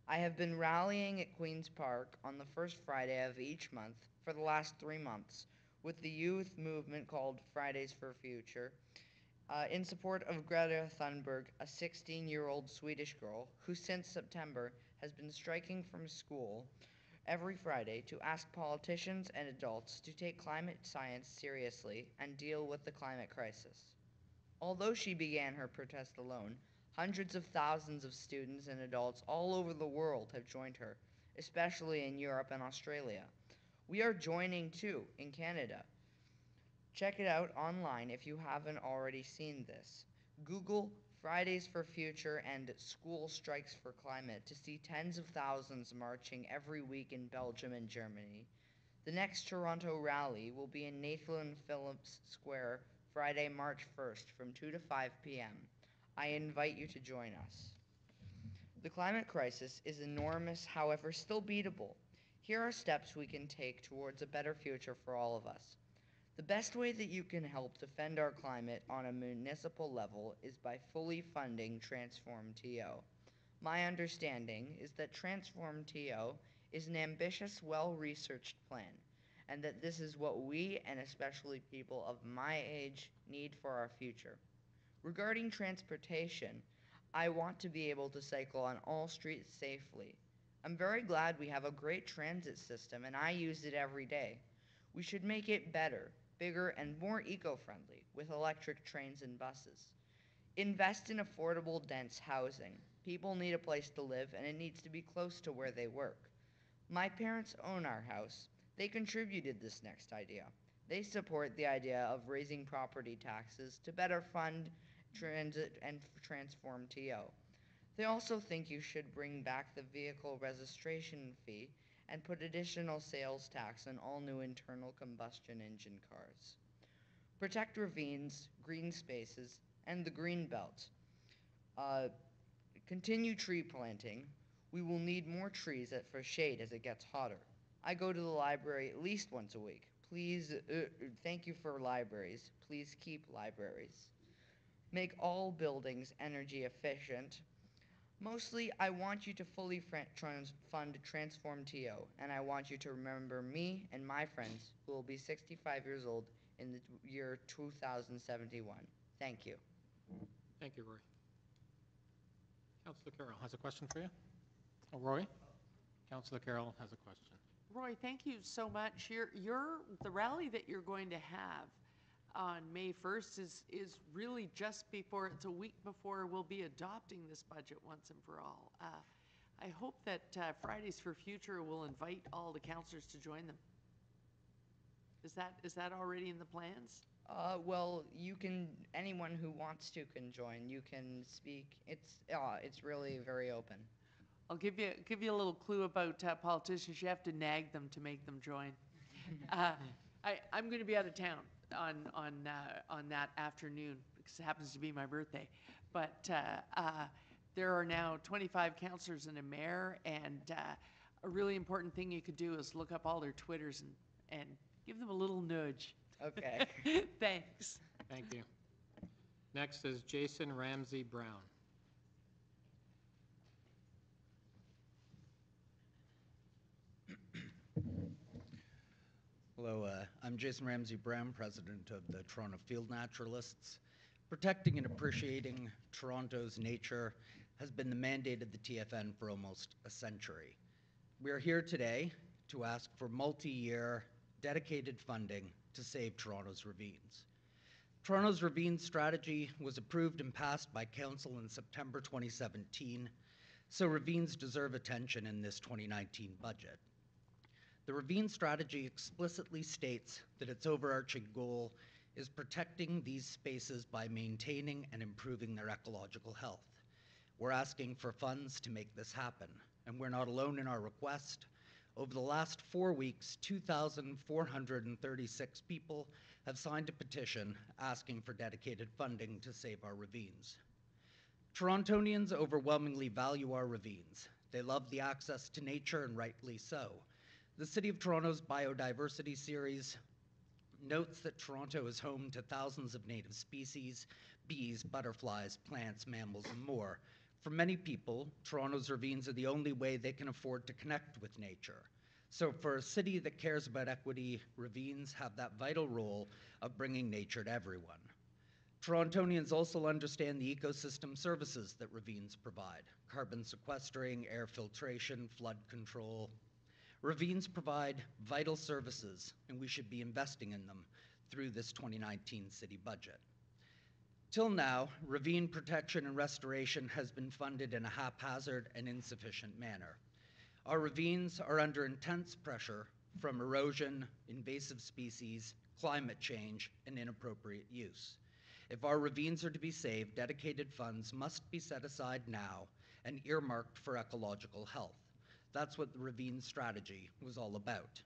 I have been rallying at Queen's Park on the first Friday of each month for the last 3 months with the youth movement called Fridays for Future, in support of Greta Thunberg, a 16-year-old Swedish girl who since September has been striking from school every Friday to ask politicians and adults to take climate science seriously and deal with the climate crisis. Although she began her protest alone, hundreds of thousands of students and adults all over the world have joined her, especially in Europe and Australia. We are joining too in Canada. Check it out online if you haven't already seen this. Google Fridays for Future and School Strikes for Climate to see tens of thousands marching every week in Belgium and Germany. The next Toronto rally will be in Nathan Phillips Square Friday, March 1st from 2 to 5 p.m. I invite you to join us. The climate crisis is enormous, however, still beatable. Here are steps we can take towards a better future for all of us. The best way that you can help defend our climate on a municipal level is by fully funding Transform TO. My understanding is that Transform TO is an ambitious, well-researched plan, and that this is what we, and especially people of my age, need for our future. Regarding transportation, I want to be able to cycle on all streets safely. I'm very glad we have a great transit system, and I use it every day. We should make it better, bigger, and more eco-friendly with electric trains and buses. Invest in affordable, dense housing. People need a place to live, and it needs to be close to where they work. My parents own our house. They contributed this next idea. They support the idea of raising property taxes to better fund transit and Transform TO. They also think you should bring back the vehicle registration fee and put additional sales tax on all new internal combustion engine cars. Protect ravines, green spaces, and the green belt. Continue tree planting. We will need more trees for shade as it gets hotter. I go to the library at least once a week. Please, thank you for libraries. Please keep libraries. Make all buildings energy efficient. Mostly, I want you to fully fund Transform TO, and I want you to remember me and my friends who will be 65 years old in the year 2071. Thank you. Thank you, Roy. Councillor Carroll has a question for you. Oh, Roy? Councillor Carroll has a question. Roy, thank you so much. The rally that you're going to have on May 1st is really just before, it's a week before we'll be adopting this budget once and for all. I hope that Fridays for Future will invite all the councillors to join them. Is that already in the plans? Well, anyone who wants to can join. You can speak. It's really very open. I'll give you a little clue about politicians. You have to nag them to make them join. I'm going to be out of town on that afternoon because it happens to be my birthday. But there are now 25 councillors and a mayor, and a really important thing you could do is look up all their Twitters and give them a little nudge. Okay. Thanks. Thank you. Next is Jason Ramsey Brown. Hello, I'm Jason Ramsey Brown, president of the Toronto Field Naturalists. Protecting and appreciating Toronto's nature has been the mandate of the TFN for almost a century. We are here today to ask for multi-year dedicated funding to save Toronto's ravines. Toronto's ravine strategy was approved and passed by Council in September 2017, so ravines deserve attention in this 2019 budget. The ravine strategy explicitly states that its overarching goal is protecting these spaces by maintaining and improving their ecological health. We're asking for funds to make this happen, and we're not alone in our request. Over the last 4 weeks, 2,436 people have signed a petition asking for dedicated funding to save our ravines. Torontonians overwhelmingly value our ravines. They love the access to nature, and rightly so. The City of Toronto's Biodiversity Series notes that Toronto is home to thousands of native species, bees, butterflies, plants, mammals, and more. For many people, Toronto's ravines are the only way they can afford to connect with nature. So for a city that cares about equity, ravines have that vital role of bringing nature to everyone. Torontonians also understand the ecosystem services that ravines provide: carbon sequestering, air filtration, flood control. Ravines provide vital services, and we should be investing in them through this 2019 city budget. Till now, ravine protection and restoration has been funded in a haphazard and insufficient manner. Our ravines are under intense pressure from erosion, invasive species, climate change, and inappropriate use. If our ravines are to be saved, dedicated funds must be set aside now and earmarked for ecological health. That's what the ravine strategy was all about.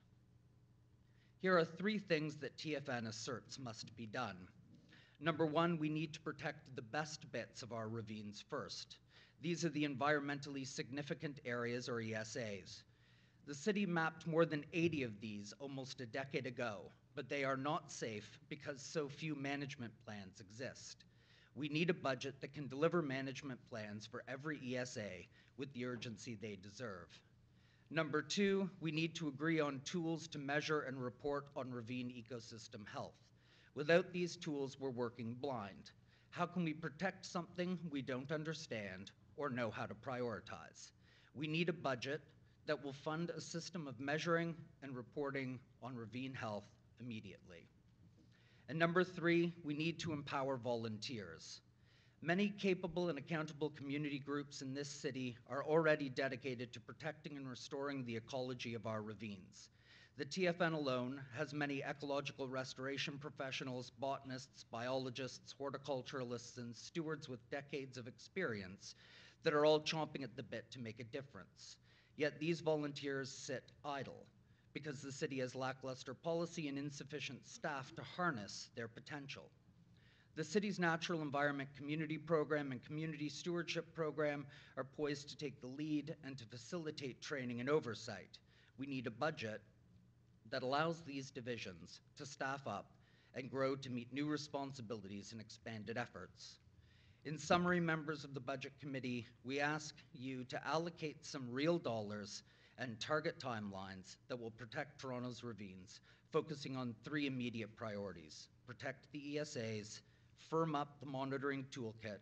Here are 3 things that TFN asserts must be done. Number 1, we need to protect the best bits of our ravines first. These are the environmentally significant areas, or ESAs. The city mapped more than 80 of these almost a decade ago, but they are not safe because so few management plans exist. We need a budget that can deliver management plans for every ESA with the urgency they deserve. Number 2, we need to agree on tools to measure and report on ravine ecosystem health. Without these tools, we're working blind. How can we protect something we don't understand or know how to prioritize? We need a budget that will fund a system of measuring and reporting on ravine health immediately. And number 3, we need to empower volunteers. Many capable and accountable community groups in this city are already dedicated to protecting and restoring the ecology of our ravines. The TFN alone has many ecological restoration professionals, botanists, biologists, horticulturalists, and stewards with decades of experience that are all chomping at the bit to make a difference. Yet these volunteers sit idle because the city has lackluster policy and insufficient staff to harness their potential. The city's Natural Environment Community Program and Community Stewardship Program are poised to take the lead and to facilitate training and oversight. We need a budget that allows these divisions to staff up and grow to meet new responsibilities and expanded efforts. In summary, members of the Budget Committee, we ask you to allocate some real dollars and target timelines that will protect Toronto's ravines, focusing on 3 immediate priorities: protect the ESAs, firm up the monitoring toolkit,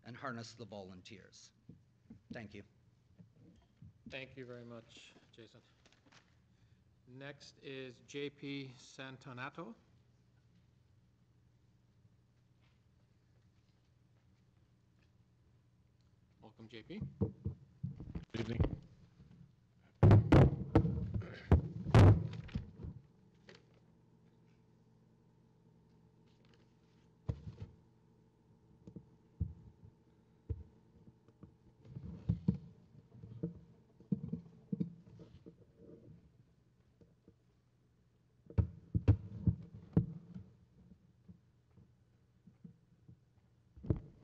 and harness the volunteers. Thank you. Thank you very much, Jason. Next is JP Santonato. Welcome, JP. Good evening.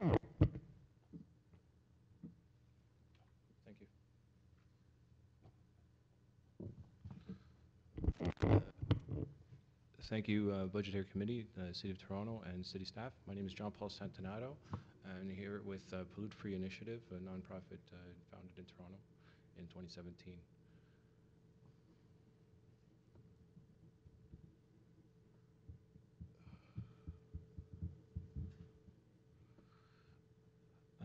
Thank you. Thank you, Budgetary Committee, City of Toronto, and City staff. My name is John Paul Santanato. I'm here with Pollute Free Initiative, a nonprofit founded in Toronto in 2017.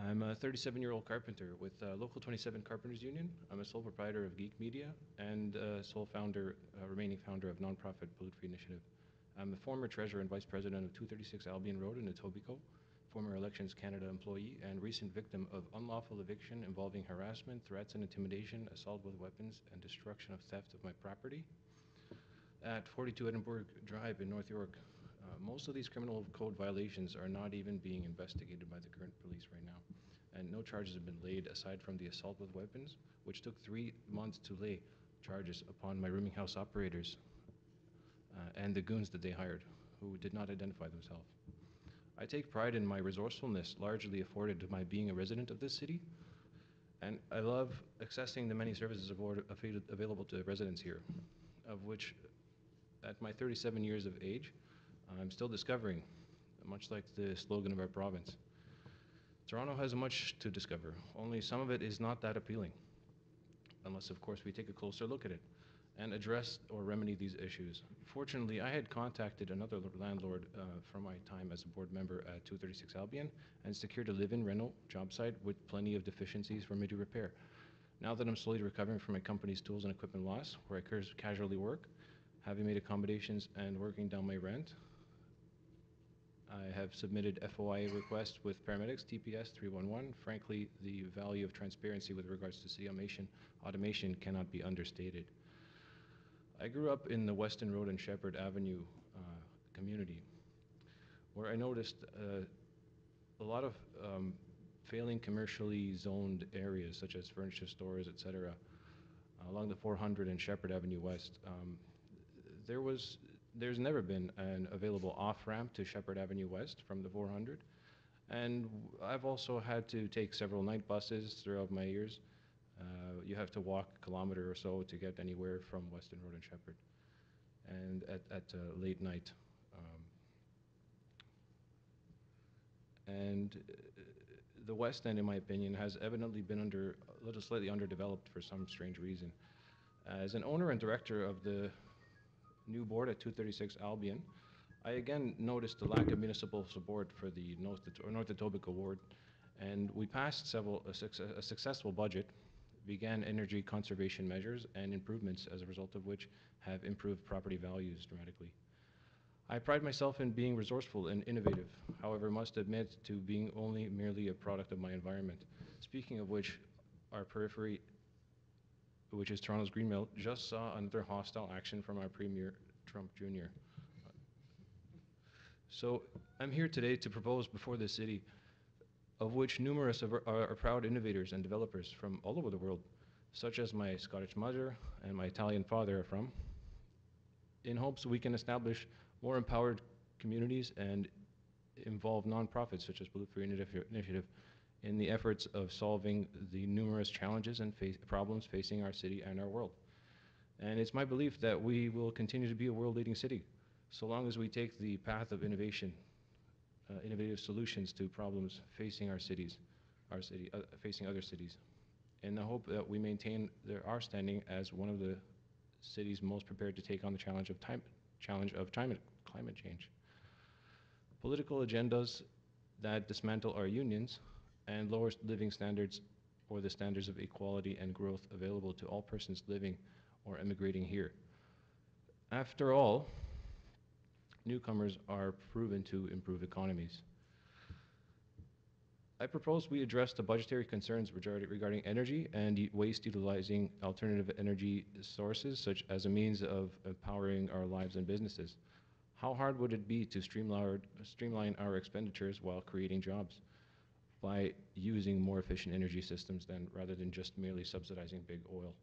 I'm a 37-year-old carpenter with Local 27 Carpenters Union. I'm a sole proprietor of Geek Media and sole founder, remaining founder of nonprofit Pollute Free Initiative. I'm a former treasurer and vice president of 236 Albion Road in Etobicoke, former Elections Canada employee, and recent victim of unlawful eviction involving harassment, threats and intimidation, assault with weapons, and destruction of theft of my property at 42 Edinburgh Drive in North York. Most of these criminal code violations are not even being investigated by the current police right now, and no charges have been laid aside from the assault with weapons, which took 3 months to lay charges upon my rooming house operators and the goons that they hired, who did not identify themselves. I take pride in my resourcefulness, largely afforded to my being a resident of this city, and I love accessing the many services available to residents here, of which, at my 37 years of age, I'm still discovering, much like the slogan of our province. Toronto has much to discover, only some of it is not that appealing, unless of course we take a closer look at it and address or remedy these issues. Fortunately, I had contacted another landlord from my time as a board member at 236 Albion and secured a live-in rental job site with plenty of deficiencies for me to repair. Now that I'm slowly recovering from my company's tools and equipment loss, where I casually work, having made accommodations and working down my rent, I have submitted FOIA requests with Paramedics, TPS 311. Frankly, the value of transparency with regards to city automation cannot be understated. I grew up in the Weston Road and Shepherd Avenue community, where I noticed a lot of failing commercially zoned areas, such as furniture stores, etc. Along the 400 and Shepherd Avenue West. There's never been an available off-ramp to Shepherd Avenue West from the 400. And I've also had to take several night buses throughout my years. You have to walk a kilometer or so to get anywhere from Weston Road and Shepherd, and at late night. The West End, in my opinion, has evidently been slightly underdeveloped for some strange reason. As an owner and director of the new board at 236 Albion, I again noticed the lack of municipal support for the North Etobicoke ward, and we passed a successful budget, began energy conservation measures and improvements, as a result of which have improved property values dramatically. I pride myself in being resourceful and innovative, however, must admit to being only merely a product of my environment. Speaking of which, our periphery, which is Toronto's Greenbelt, just saw another hostile action from our Premier, Trump Jr. So I'm here today to propose before the city, of which numerous are proud innovators and developers from all over the world, such as my Scottish mother and my Italian father are from, in hopes we can establish more empowered communities and involve nonprofits such as Pollute Free Initiative in the efforts of solving the numerous challenges and problems facing our city and our world. And it's my belief that we will continue to be a world-leading city, so long as we take the path of innovation, innovative solutions to problems facing facing other cities, in the hope that we maintain our standing as one of the cities most prepared to take on the challenge of climate change. Political agendas that dismantle our unions and lower living standards for the standards of equality and growth available to all persons living or immigrating here. After all, newcomers are proven to improve economies. I propose we address the budgetary concerns regarding energy and waste utilizing alternative energy sources, such as a means of empowering our lives and businesses. How hard would it be to streamline our expenditures while creating jobs by using more efficient energy systems rather than just merely subsidizing big oil?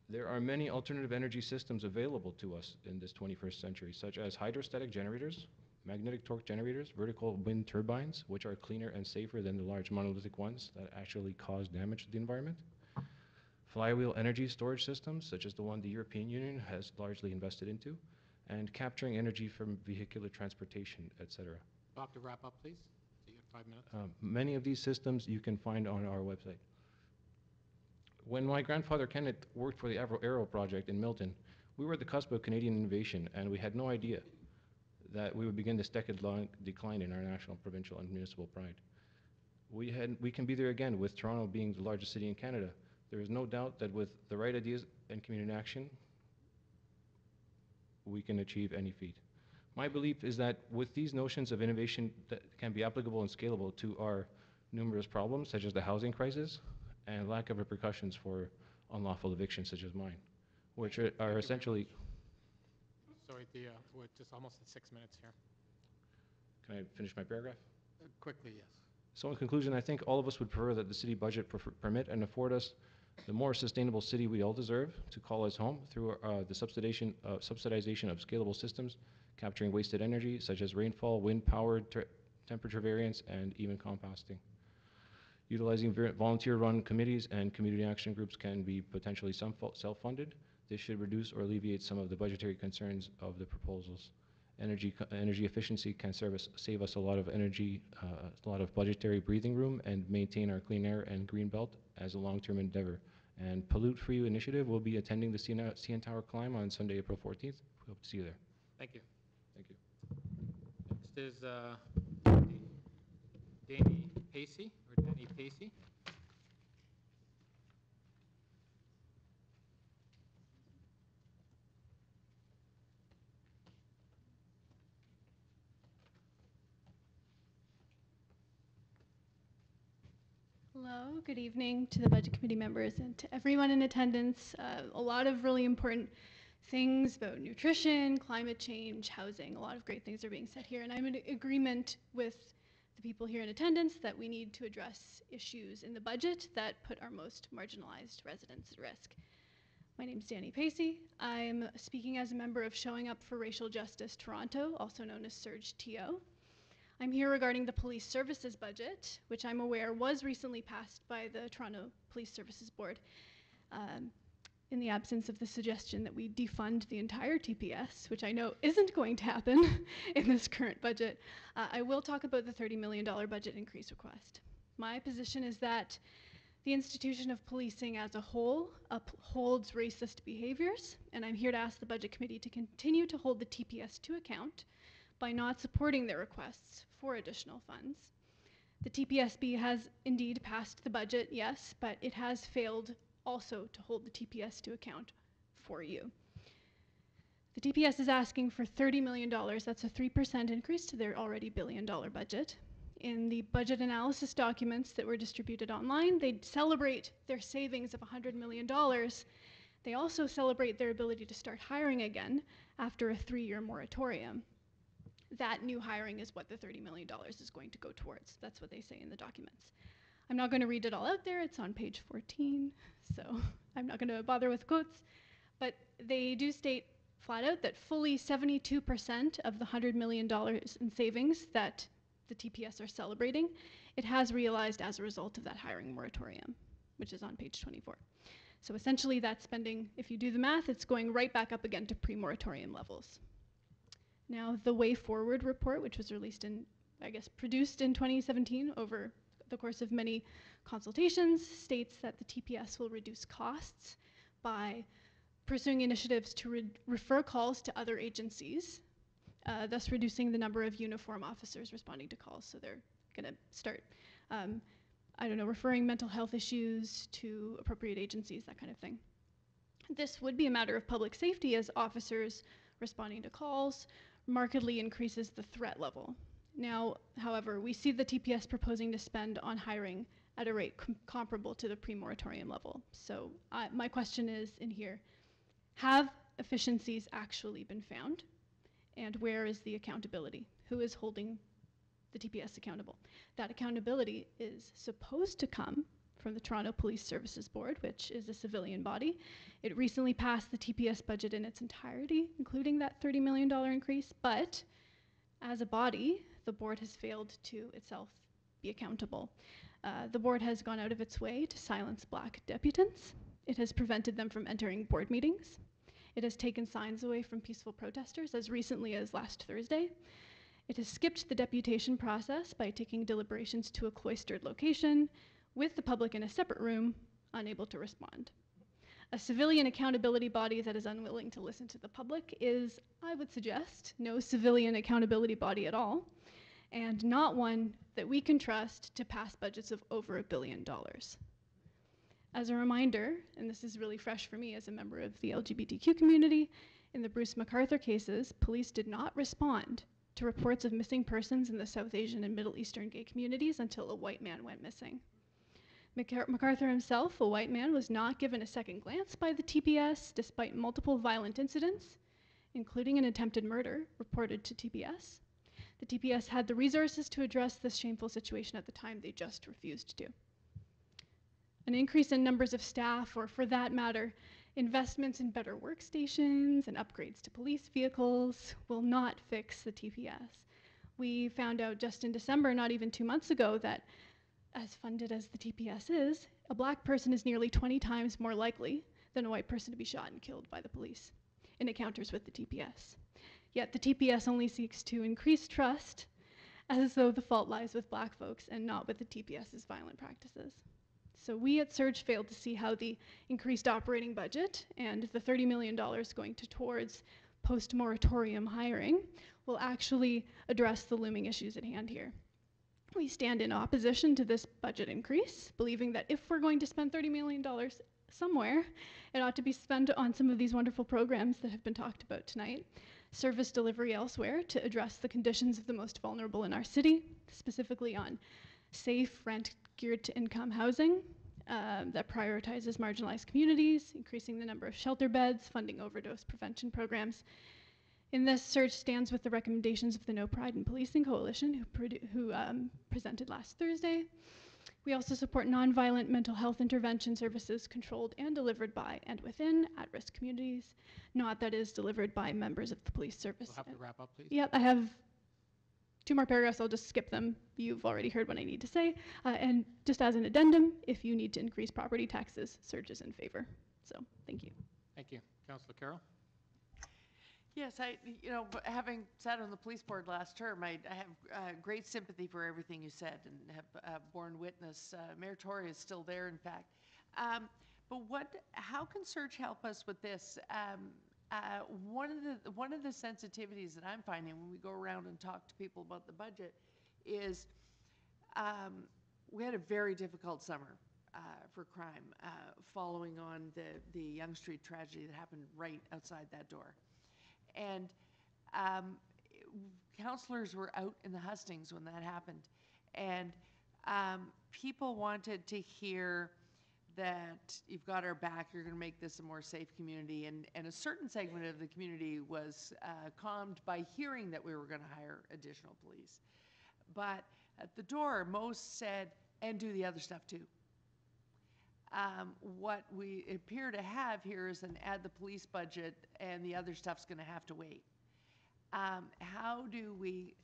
There are many alternative energy systems available to us in this 21st century, such as hydrostatic generators, magnetic torque generators, vertical wind turbines, which are cleaner and safer than the large monolithic ones that actually cause damage to the environment. Flywheel energy storage systems, such as the one the European Union has largely invested into, and capturing energy from vehicular transportation, etc. You'll have to wrap up, please. So you have 5 minutes. Many of these systems you can find on our website. When my grandfather Kenneth worked for the Aero project in Milton, we were at the cusp of Canadian innovation, and we had no idea that we would begin this decade-long decline in our national, provincial, and municipal pride. We can be there again with Toronto being the largest city in Canada. There is no doubt that with the right ideas and community action, we can achieve any feat. My belief is that with these notions of innovation that can be applicable and scalable to our numerous problems, such as the housing crisis and lack of repercussions for unlawful evictions such as mine, which are essentially... Sorry, we're just almost at 6 minutes here. Can I finish my paragraph? Quickly, yes. So in conclusion, I think all of us would prefer that the city budget permit and afford us the more sustainable city we all deserve to call us home through the subsidization of scalable systems, capturing wasted energy such as rainfall, wind-powered temperature variance, and even composting. Utilizing volunteer-run committees and community action groups can be potentially self-funded. This should reduce or alleviate some of the budgetary concerns of the proposals. Energy efficiency can save us a lot of energy, a lot of budgetary breathing room, and maintain our clean air and green belt as a long-term endeavor. And Pollute For You initiative will be attending the CN Tower climb on Sunday, April 14th. We hope to see you there. Thank you. Thank you. Next is Danny Pacey, or Danny Pacey. Hello, good evening to the Budget Committee members and to everyone in attendance. A lot of really important things about nutrition, climate change, housing, a lot of great things are being said here, and I'm in agreement with the people here in attendance that we need to address issues in the budget that put our most marginalized residents at risk. My name is Danny Pacey. I'm speaking as a member of Showing Up for Racial Justice Toronto, also known as SURGE-TO. I'm here regarding the police services budget, which I'm aware was recently passed by the Toronto Police Services Board, in the absence of the suggestion that we defund the entire TPS, which I know isn't going to happen in this current budget. I will talk about the $30 million budget increase request. My position is that the institution of policing as a whole upholds racist behaviors, and I'm here to ask the Budget Committee to continue to hold the TPS to account by not supporting their requests for additional funds. The TPSB has indeed passed the budget, yes, but it has failed also to hold the TPS to account for you. The TPS is asking for $30 million. That's a 3% increase to their already billion-dollar budget. In the budget analysis documents that were distributed online, they celebrate their savings of $100 million. They also celebrate their ability to start hiring again after a 3-year moratorium. That new hiring is what the $30 million is going to go towards. That's what they say in the documents. I'm not going to read it all out there. It's on page 14, so I'm not going to bother with quotes. But they do state flat out that fully 72% of the $100 million in savings that the TPS are celebrating, it has realized as a result of that hiring moratorium, which is on page 24. So essentially that spending, if you do the math, it's going right back up again to pre-moratorium levels. Now, the Way Forward report, which was released in, produced in 2017 over the course of many consultations, states that the TPS will reduce costs by pursuing initiatives to refer calls to other agencies, thus reducing the number of uniform officers responding to calls. So they're going to start I don't know, referring mental health issues to appropriate agencies, that kind of thing. This would be a matter of public safety, as officers responding to calls markedly increases the threat level. Now, however, we see the TPS proposing to spend on hiring at a rate comparable to the pre-moratorium level. So my question is in here, have efficiencies actually been found? And where is the accountability? Who is holding the TPS accountable? That accountability is supposed to come from the Toronto Police Services Board, which is a civilian body. It recently passed the TPS budget in its entirety, including that $30 million increase, but as a body, the board has failed to itself be accountable. The board has gone out of its way to silence Black deputants. It has prevented them from entering board meetings. It has taken signs away from peaceful protesters as recently as last Thursday. It has skipped the deputation process by taking deliberations to a cloistered location with the public in a separate room, unable to respond. A civilian accountability body that is unwilling to listen to the public is, I would suggest, no civilian accountability body at all, and not one that we can trust to pass budgets of over $1 billion. As a reminder, and this is really fresh for me as a member of the LGBTQ community, in the Bruce MacArthur cases, police did not respond to reports of missing persons in the South Asian and Middle Eastern gay communities until a white man went missing. MacArthur himself, a white man, was not given a second glance by the TPS despite multiple violent incidents, including an attempted murder reported to TPS. The TPS had the resources to address this shameful situation at the time, they just refused to. An increase in numbers of staff, or for that matter, investments in better workstations and upgrades to police vehicles will not fix the TPS. We found out just in December, not even 2 months ago, that as funded as the TPS is, a Black person is nearly 20 times more likely than a white person to be shot and killed by the police in encounters with the TPS. Yet the TPS only seeks to increase trust as though the fault lies with Black folks and not with the TPS's violent practices. So we at Surge failed to see how the increased operating budget and the $30 million going towards post-moratorium hiring will actually address the looming issues at hand here. We stand in opposition to this budget increase, believing that if we're going to spend $30 million somewhere, it ought to be spent on some of these wonderful programs that have been talked about tonight. Service delivery elsewhere to address the conditions of the most vulnerable in our city, specifically on safe, rent-geared-to-income housing that prioritizes marginalized communities, increasing the number of shelter beds, funding overdose prevention programs. In this, Surge stands with the recommendations of the No Pride in Policing Coalition, who presented last Thursday. We also support nonviolent mental health intervention services controlled and delivered by and within at-risk communities, not that is delivered by members of the police service. We'll have to wrap up, please. Yep, I have 2 more paragraphs, I'll just skip them. You've already heard what I need to say. And just as an addendum, if you need to increase property taxes, Surge is in favor. So, thank you. Thank you. Councillor Carroll? Yes, but having sat on the police board last term, I have great sympathy for everything you said and have borne witness. Mayor Tory is still there, in fact. But how can Surge help us with this? One of the sensitivities that I'm finding when we go around and talk to people about the budget is we had a very difficult summer for crime following on the Yonge Street tragedy that happened right outside that door. And counselors were out in the hustings when that happened. And people wanted to hear that you've got our back, you're going to make this a more safe community. And a certain segment of the community was calmed by hearing that we were going to hire additional police. But at the door, most said, and do the other stuff too. What we appear to have here is an add the police budget and the other stuff's going to have to wait. How do we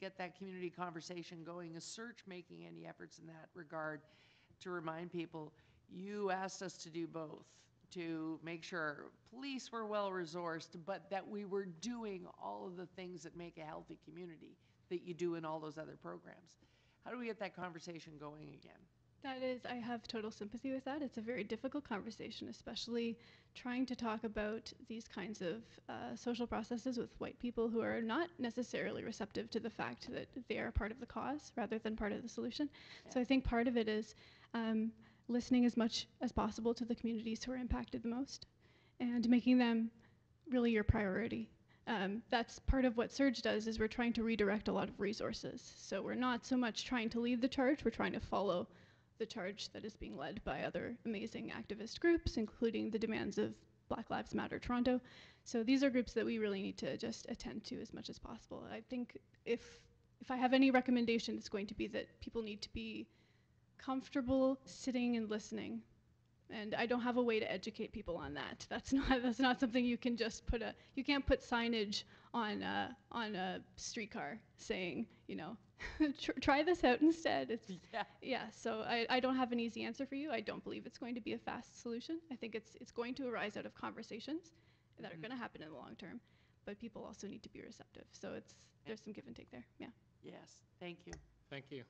get that community conversation going? Is Surge making any efforts in that regard to remind people you asked us to do both, to make sure police were well resourced, but that we were doing all of the things that make a healthy community that you do in all those other programs? How do we get that conversation going again? That is, I have total sympathy with that. It's a very difficult conversation, especially trying to talk about these kinds of social processes with white people who are not necessarily receptive to the fact that they are part of the cause rather than part of the solution. So I think part of it is listening as much as possible to the communities who are impacted the most and making them really your priority. That's part of what Surge does, is we're trying to redirect a lot of resources. So we're not so much trying to lead the charge, we're trying to follow the charge that is being led by other amazing activist groups, including the demands of Black Lives Matter Toronto. So these are groups that we really need to just attend to as much as possible. I think if I have any recommendation, it's going to be that people need to be comfortable sitting and listening. And I don't have a way to educate people on that. That's not something you can just you can't put signage on a streetcar saying, you know, try this out instead. Yeah, so I don't have an easy answer for you. I don't believe it's going to be a fast solution. I think it's going to arise out of conversations that are going to happen in the long term, but people also need to be receptive. So there's some give and take there, yeah. Yes, thank you. Thank you.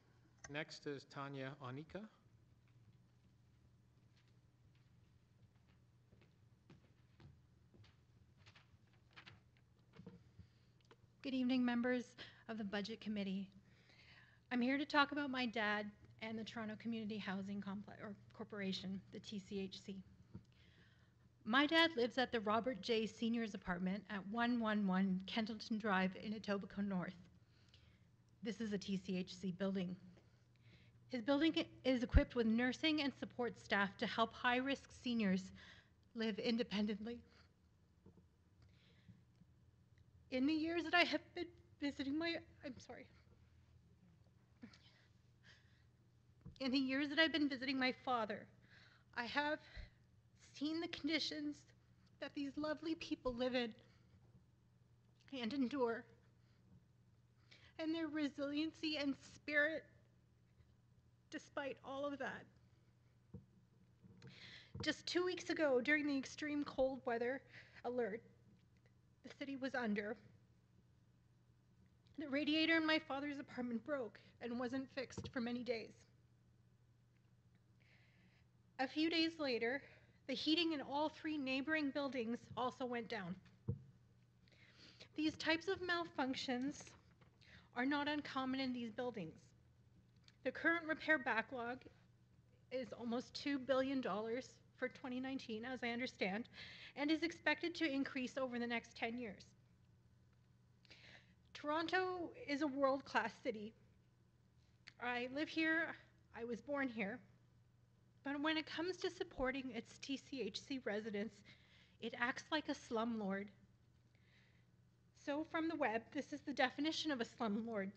Next is Tanya Onika. Good evening, members of the Budget Committee. I'm here to talk about my dad and the Toronto Community Housing Complex or Corporation, the TCHC. My dad lives at the Robert J. Seniors Apartment at 111 Kendleton Drive in Etobicoke North. This is a TCHC building. His building is equipped with nursing and support staff to help high-risk seniors live independently. In the years that I have been visiting In the years that I've been visiting my father, I have seen the conditions that these lovely people live in and endure, and their resiliency and spirit despite all of that. Just 2 weeks ago, during the extreme cold weather alert the city was under, the radiator in my father's apartment broke and wasn't fixed for many days. A few days later, the heating in all 3 neighboring buildings also went down. These types of malfunctions are not uncommon in these buildings. The current repair backlog is almost $2 billion for 2019, as I understand, and is expected to increase over the next 10 years. Toronto is a world-class city. I live here, I was born here, but when it comes to supporting its TCHC residents, it acts like a slumlord. So from the web, this is the definition of a slumlord.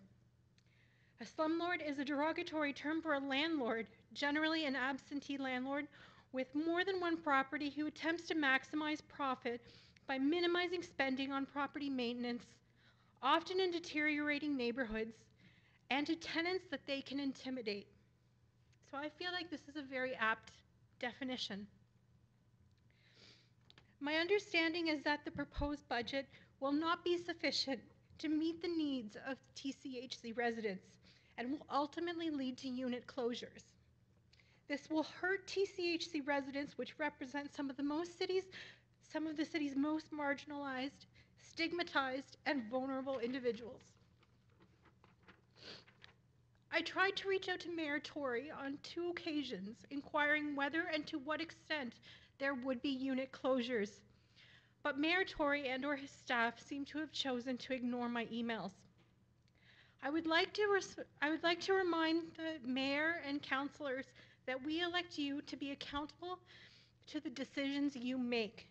A slumlord is a derogatory term for a landlord, generally an absentee landlord, with more than one property who attempts to maximize profit by minimizing spending on property maintenance, often in deteriorating neighborhoods, and to tenants that they can intimidate. So I feel like this is a very apt definition. My understanding is that the proposed budget will not be sufficient to meet the needs of TCHC residents and will ultimately lead to unit closures. This will hurt TCHC residents, which represent some of the city's most marginalized, stigmatized, and vulnerable individuals. I tried to reach out to Mayor Tory on 2 occasions, inquiring whether and to what extent there would be unit closures. But Mayor Tory and/or his staff seem to have chosen to ignore my emails. I would like to remind the mayor and councillors that we elect you to be accountable to the decisions you make.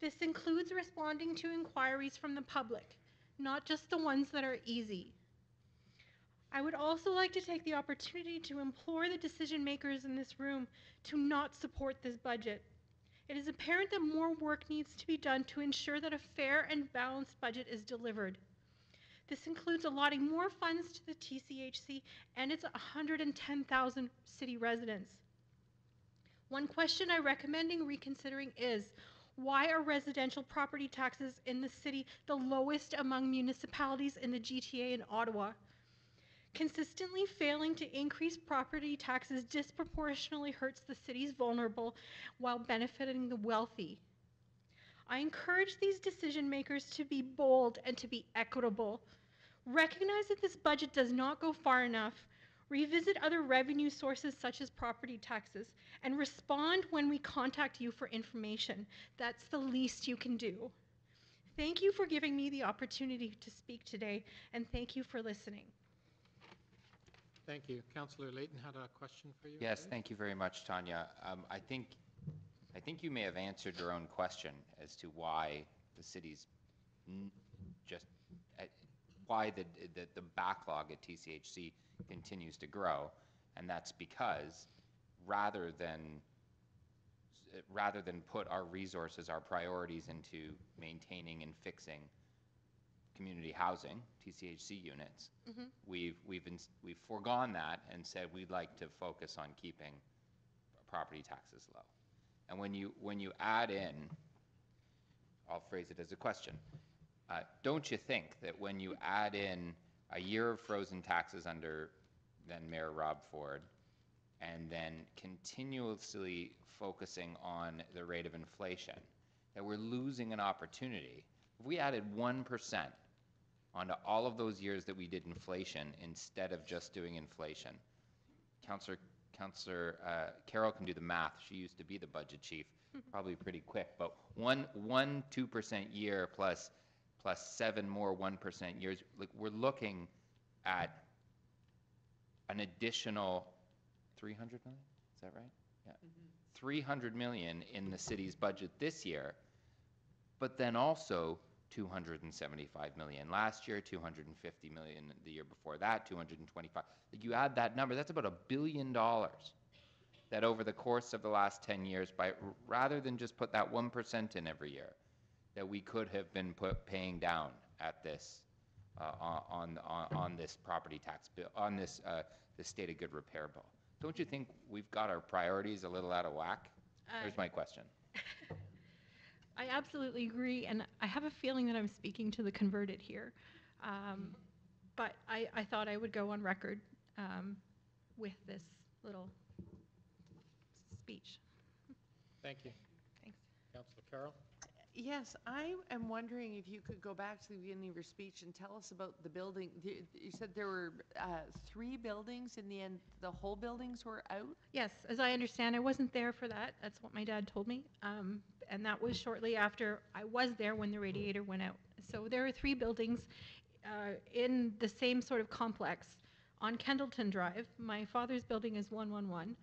This includes responding to inquiries from the public, not just the ones that are easy. I would also like to take the opportunity to implore the decision makers in this room to not support this budget. It is apparent that more work needs to be done to ensure that a fair and balanced budget is delivered. This includes allotting more funds to the TCHC and its 110,000 city residents. One question I'm recommending reconsidering is, why are residential property taxes in the city the lowest among municipalities in the GTA and Ottawa? Consistently failing to increase property taxes disproportionately hurts the city's vulnerable while benefiting the wealthy. I encourage these decision makers to be bold and to be equitable. Recognize that this budget does not go far enough. Revisit other revenue sources such as property taxes and respond when we contact you for information. That's the least you can do. Thank you for giving me the opportunity to speak today, and thank you for listening. Thank you. Councillor Layton had a question for you. Yes, please. thank you very much, Tanya. I think you may have answered your own question as to why the city's why the backlog at TCHC continues to grow, and that's because rather than put our resources, our priorities into maintaining and fixing community housing, TCHC units, we've foregone that and said we'd like to focus on keeping property taxes low. And when you add in, I'll phrase it as a question, don't you think that when you add in a year of frozen taxes under then Mayor Rob Ford, and then continuously focusing on the rate of inflation, that we're losing an opportunity? If we added 1% onto all of those years that we did inflation instead of just doing inflation, Councillor Carol can do the math. She used to be the budget chief, probably pretty quick. But 2% year plus 7 more 1% years, like we're looking at an additional 300 million. Is that right? Yeah, 300 million in the city's budget this year, but then also 275 million last year, 250 million the year before that, 225. Like you add that number, that's about $1 billion that over the course of the last 10 years, rather than just put that 1% in every year, that we could have been paying down at this on this property tax bill, on this the state of good repair bill. Don't you think we've got our priorities a little out of whack? There's my question. I absolutely agree, and I have a feeling that I'm speaking to the converted here. But I thought I would go on record with this little speech. Thank you. Thanks. Councillor Carroll? Yes, I am wondering if you could go back to the beginning of your speech and tell us about the building. You said there were 3 buildings in the end. The whole buildings were out? Yes, as I understand, I wasn't there for that. That's what my dad told me. And that was shortly after I was there when the radiator went out. So there are 3 buildings in the same sort of complex on Kendallton Drive. My father's building is 111.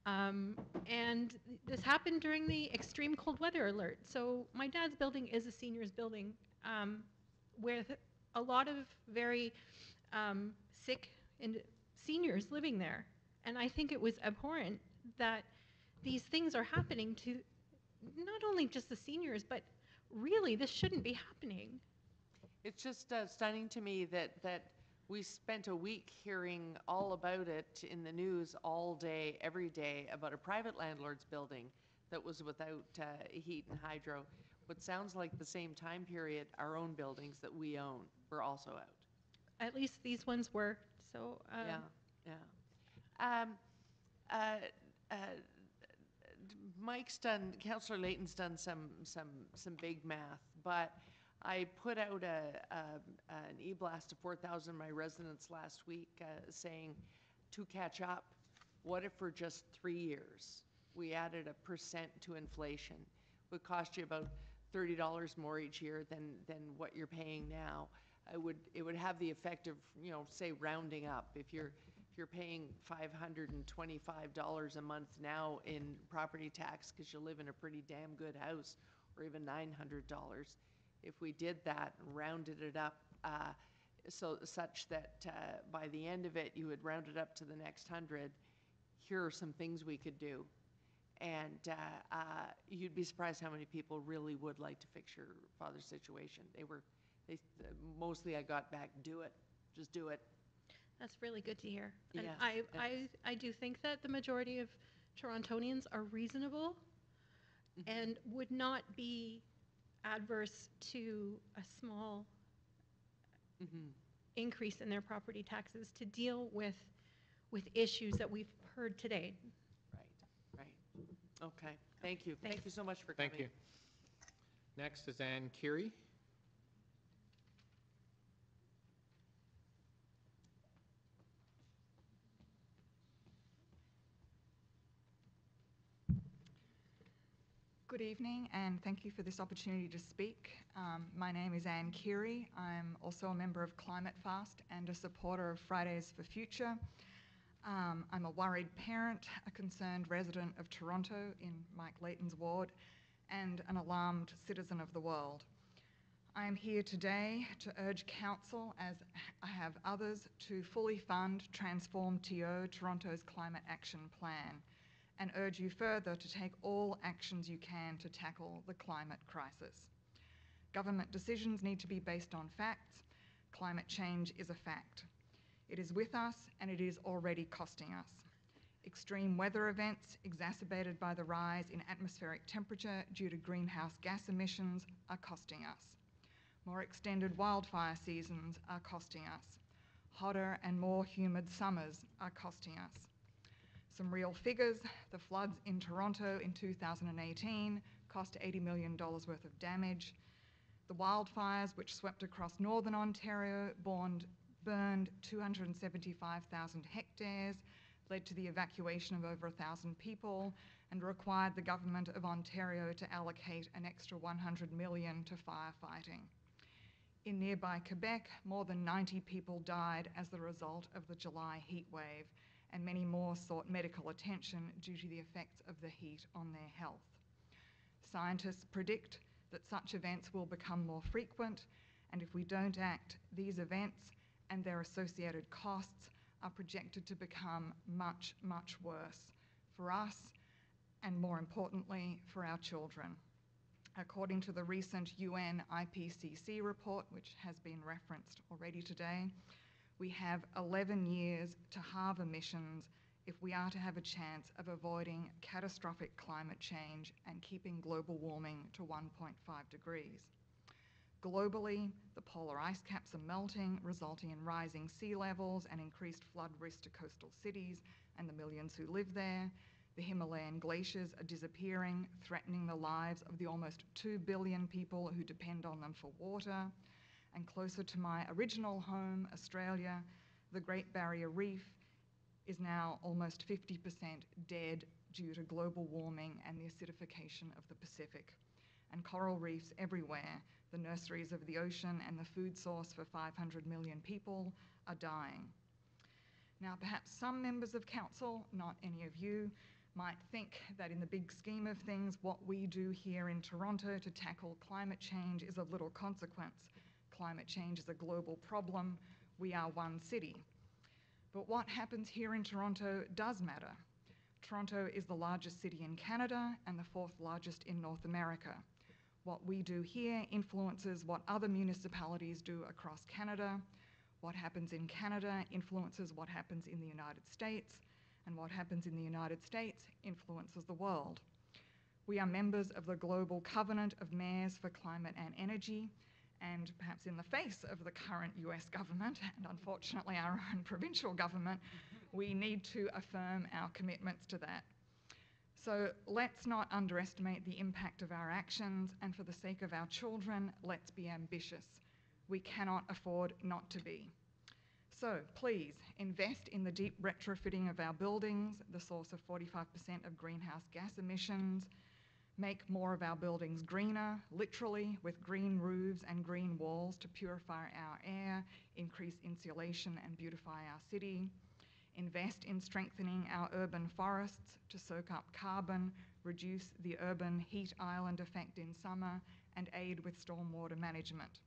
And this happened during the extreme cold weather alert. So my dad's building is a seniors building with a lot of very sick seniors living there. And I think it was abhorrent that these things are happening to not only just the seniors, but really this shouldn't be happening. It's just stunning to me that we spent a week hearing all about it in the news all day, every day, about a private landlord's building that was without heat and hydro. What sounds like the same time period, our own buildings that we own were also out. At least these ones were. So Mike's done, Councillor Layton's done some big math, but I put out an e-blast to 4,000 of my residents last week saying, to catch up, what if for just 3 years we added 1% to inflation? It would cost you about $30 more each year than what you're paying now. It would have the effect of, say, rounding up. If you're paying $525 a month now in property tax because you live in a pretty damn good house, or even $900. If we did that and rounded it up such that by the end of it you would round it up to the next 100, here are some things we could do. And you'd be surprised how many people really would like to fix your father's situation. Mostly I got back, do it, just do it. That's really good to hear. And Yes, I do think that the majority of Torontonians are reasonable and would not be adverse to a small increase in their property taxes to deal with issues that we've heard today. Right. Okay. Thank you. Thank you so much for coming. Thank you. Next is Ann Curie. Good evening, and thank you for this opportunity to speak. My name is Ann Curie. I'm also a member of Climate Fast and a supporter of Fridays for Future. I'm a worried parent, a concerned resident of Toronto in Mike Layton's ward, and an alarmed citizen of the world. I am here today to urge Council, as I have others, to fully fund Transform TO, Toronto's Climate Action Plan, and urge you further to take all actions you can to tackle the climate crisis. Government decisions need to be based on facts. Climate change is a fact. It is with us, and it is already costing us. Extreme weather events exacerbated by the rise in atmospheric temperature due to greenhouse gas emissions are costing us. More extended wildfire seasons are costing us. Hotter and more humid summers are costing us. Some real figures: the floods in Toronto in 2018 cost $80 million worth of damage. The wildfires, which swept across northern Ontario, burned 275,000 hectares, led to the evacuation of over 1,000 people, and required the Government of Ontario to allocate an extra $100 million to firefighting. In nearby Quebec, more than 90 people died as the result of the July heat wave, and many more sought medical attention due to the effects of the heat on their health. Scientists predict that such events will become more frequent, and if we don't act, these events and their associated costs are projected to become much, much worse for us and, more importantly, for our children. According to the recent UN IPCC report, which has been referenced already today, we have 11 years to halve emissions if we are to have a chance of avoiding catastrophic climate change and keeping global warming to 1.5 degrees. Globally, the polar ice caps are melting, resulting in rising sea levels and increased flood risk to coastal cities and the millions who live there. The Himalayan glaciers are disappearing, threatening the lives of the almost 2 billion people who depend on them for water. And closer to my original home, Australia, the Great Barrier Reef is now almost 50% dead due to global warming and the acidification of the Pacific. And coral reefs everywhere, the nurseries of the ocean and the food source for 500 million people, are dying. Now, perhaps some members of Council, not any of you, might think that in the big scheme of things, what we do here in Toronto to tackle climate change is of little consequence. Climate change is a global problem. We are one city. But what happens here in Toronto does matter. Toronto is the largest city in Canada and the fourth largest in North America. What we do here influences what other municipalities do across Canada. What happens in Canada influences what happens in the United States, and what happens in the United States influences the world. We are members of the Global Covenant of Mayors for Climate and Energy, and perhaps in the face of the current US government, and unfortunately our own provincial government, we need to affirm our commitments to that. So let's not underestimate the impact of our actions, and for the sake of our children, let's be ambitious. We cannot afford not to be. So please invest in the deep retrofitting of our buildings, the source of 45% of greenhouse gas emissions. Make more of our buildings greener, literally, with green roofs and green walls to purify our air, increase insulation and beautify our city. Invest in strengthening our urban forests to soak up carbon, reduce the urban heat island effect in summer, and aid with stormwater management.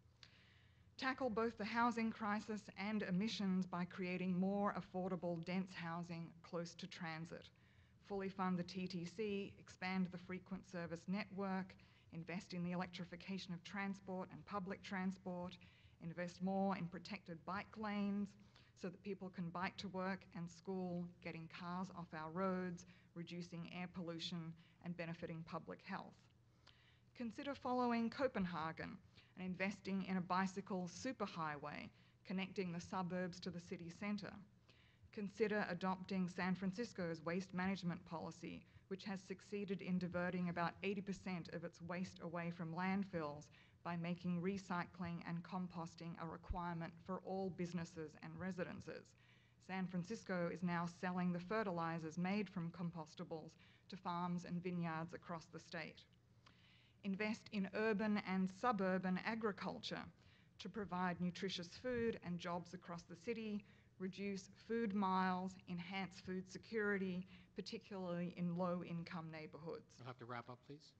Tackle both the housing crisis and emissions by creating more affordable, dense housing close to transit. Fully fund the TTC, expand the frequent service network, invest in the electrification of transport and public transport, invest more in protected bike lanes so that people can bike to work and school, getting cars off our roads, reducing air pollution, and benefiting public health. Consider following Copenhagen and investing in a bicycle superhighway, connecting the suburbs to the city centre. Consider adopting San Francisco's waste management policy, which has succeeded in diverting about 80% of its waste away from landfills by making recycling and composting a requirement for all businesses and residences. San Francisco is now selling the fertilizers made from compostables to farms and vineyards across the state. Invest in urban and suburban agriculture to provide nutritious food and jobs across the city, reduce food miles, enhance food security, particularly in low-income neighbourhoods. You'll have to wrap up, please.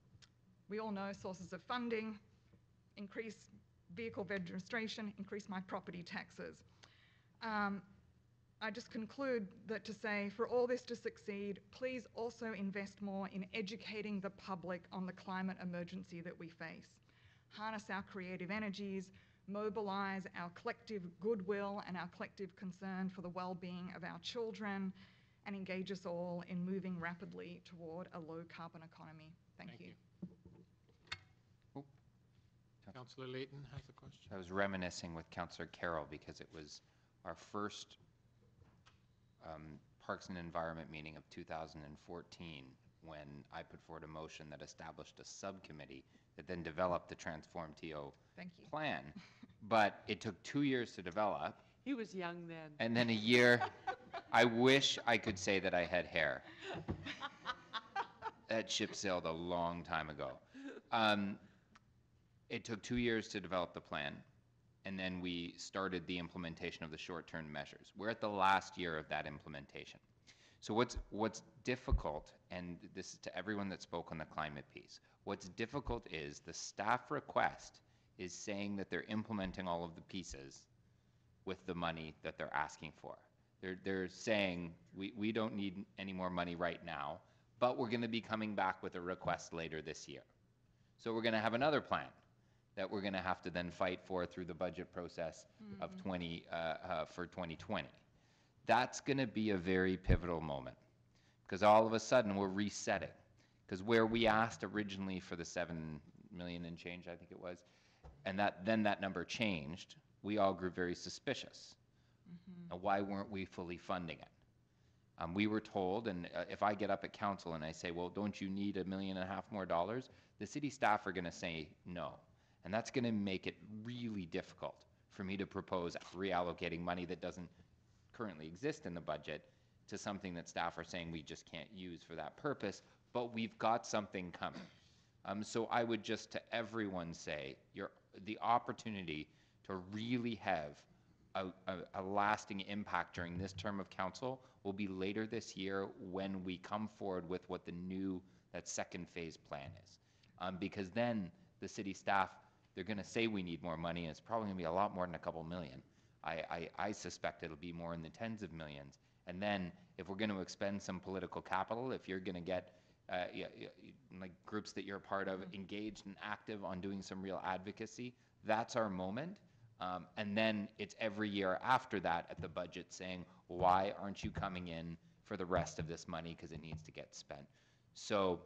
We all know sources of funding: increase vehicle registration, increase my property taxes. I just conclude that to say, for all this to succeed, please also invest more in educating the public on the climate emergency that we face. Harness our creative energies, mobilise our collective goodwill and our collective concern for the well-being of our children, and engage us all in moving rapidly toward a low-carbon economy. Thank you. Councillor Layton has a question. I was reminiscing with Councillor Carroll because it was our first Parks and Environment meeting of 2014 when I put forward a motion that established a subcommittee that then developed the Transform TO plan. But it took 2 years to develop. He was young then. And then a year. I wish I could say that I had hair. That ship sailed a long time ago. It took 2 years to develop the plan, and then we started the implementation of the short-term measures. We're at the last year of that implementation. So what's difficult, and this is to everyone that spoke on the climate piece, what's difficult is the staff request is saying that they're implementing all of the pieces with the money that they're asking for. They're saying, we don't need any more money right now, but we're going to be coming back with a request later this year. So we're going to have another plan that we're going to have to then fight for through the budget process of for 2020. That's going to be a very pivotal moment, because all of a sudden we're resetting. Because where we asked originally for the 7 million and change, I think it was, and then that number changed, we all grew very suspicious. Now, why weren't we fully funding it? We were told, and if I get up at council and I say, well, don't you need $1.5 million more dollars? The city staff are going to say no. And that's going to make it really difficult for me to propose reallocating money that doesn't currently exist in the budget to something that staff are saying we just can't use for that purpose, but we've got something coming. So I would just to everyone say, the opportunity to really have a lasting impact during this term of council will be later this year when we come forward with what that second phase plan is. Because then the city staff, they're going to say we need more money, and it's probably going to be a lot more than a couple million. I suspect it'll be more in the tens of millions. And then if we're going to expend some political capital, if you're going to get like groups that you're a part of engaged and active on doing some real advocacy, that's our moment. And then it's every year after that at the budget saying, why aren't you coming in for the rest of this money, because it needs to get spent. So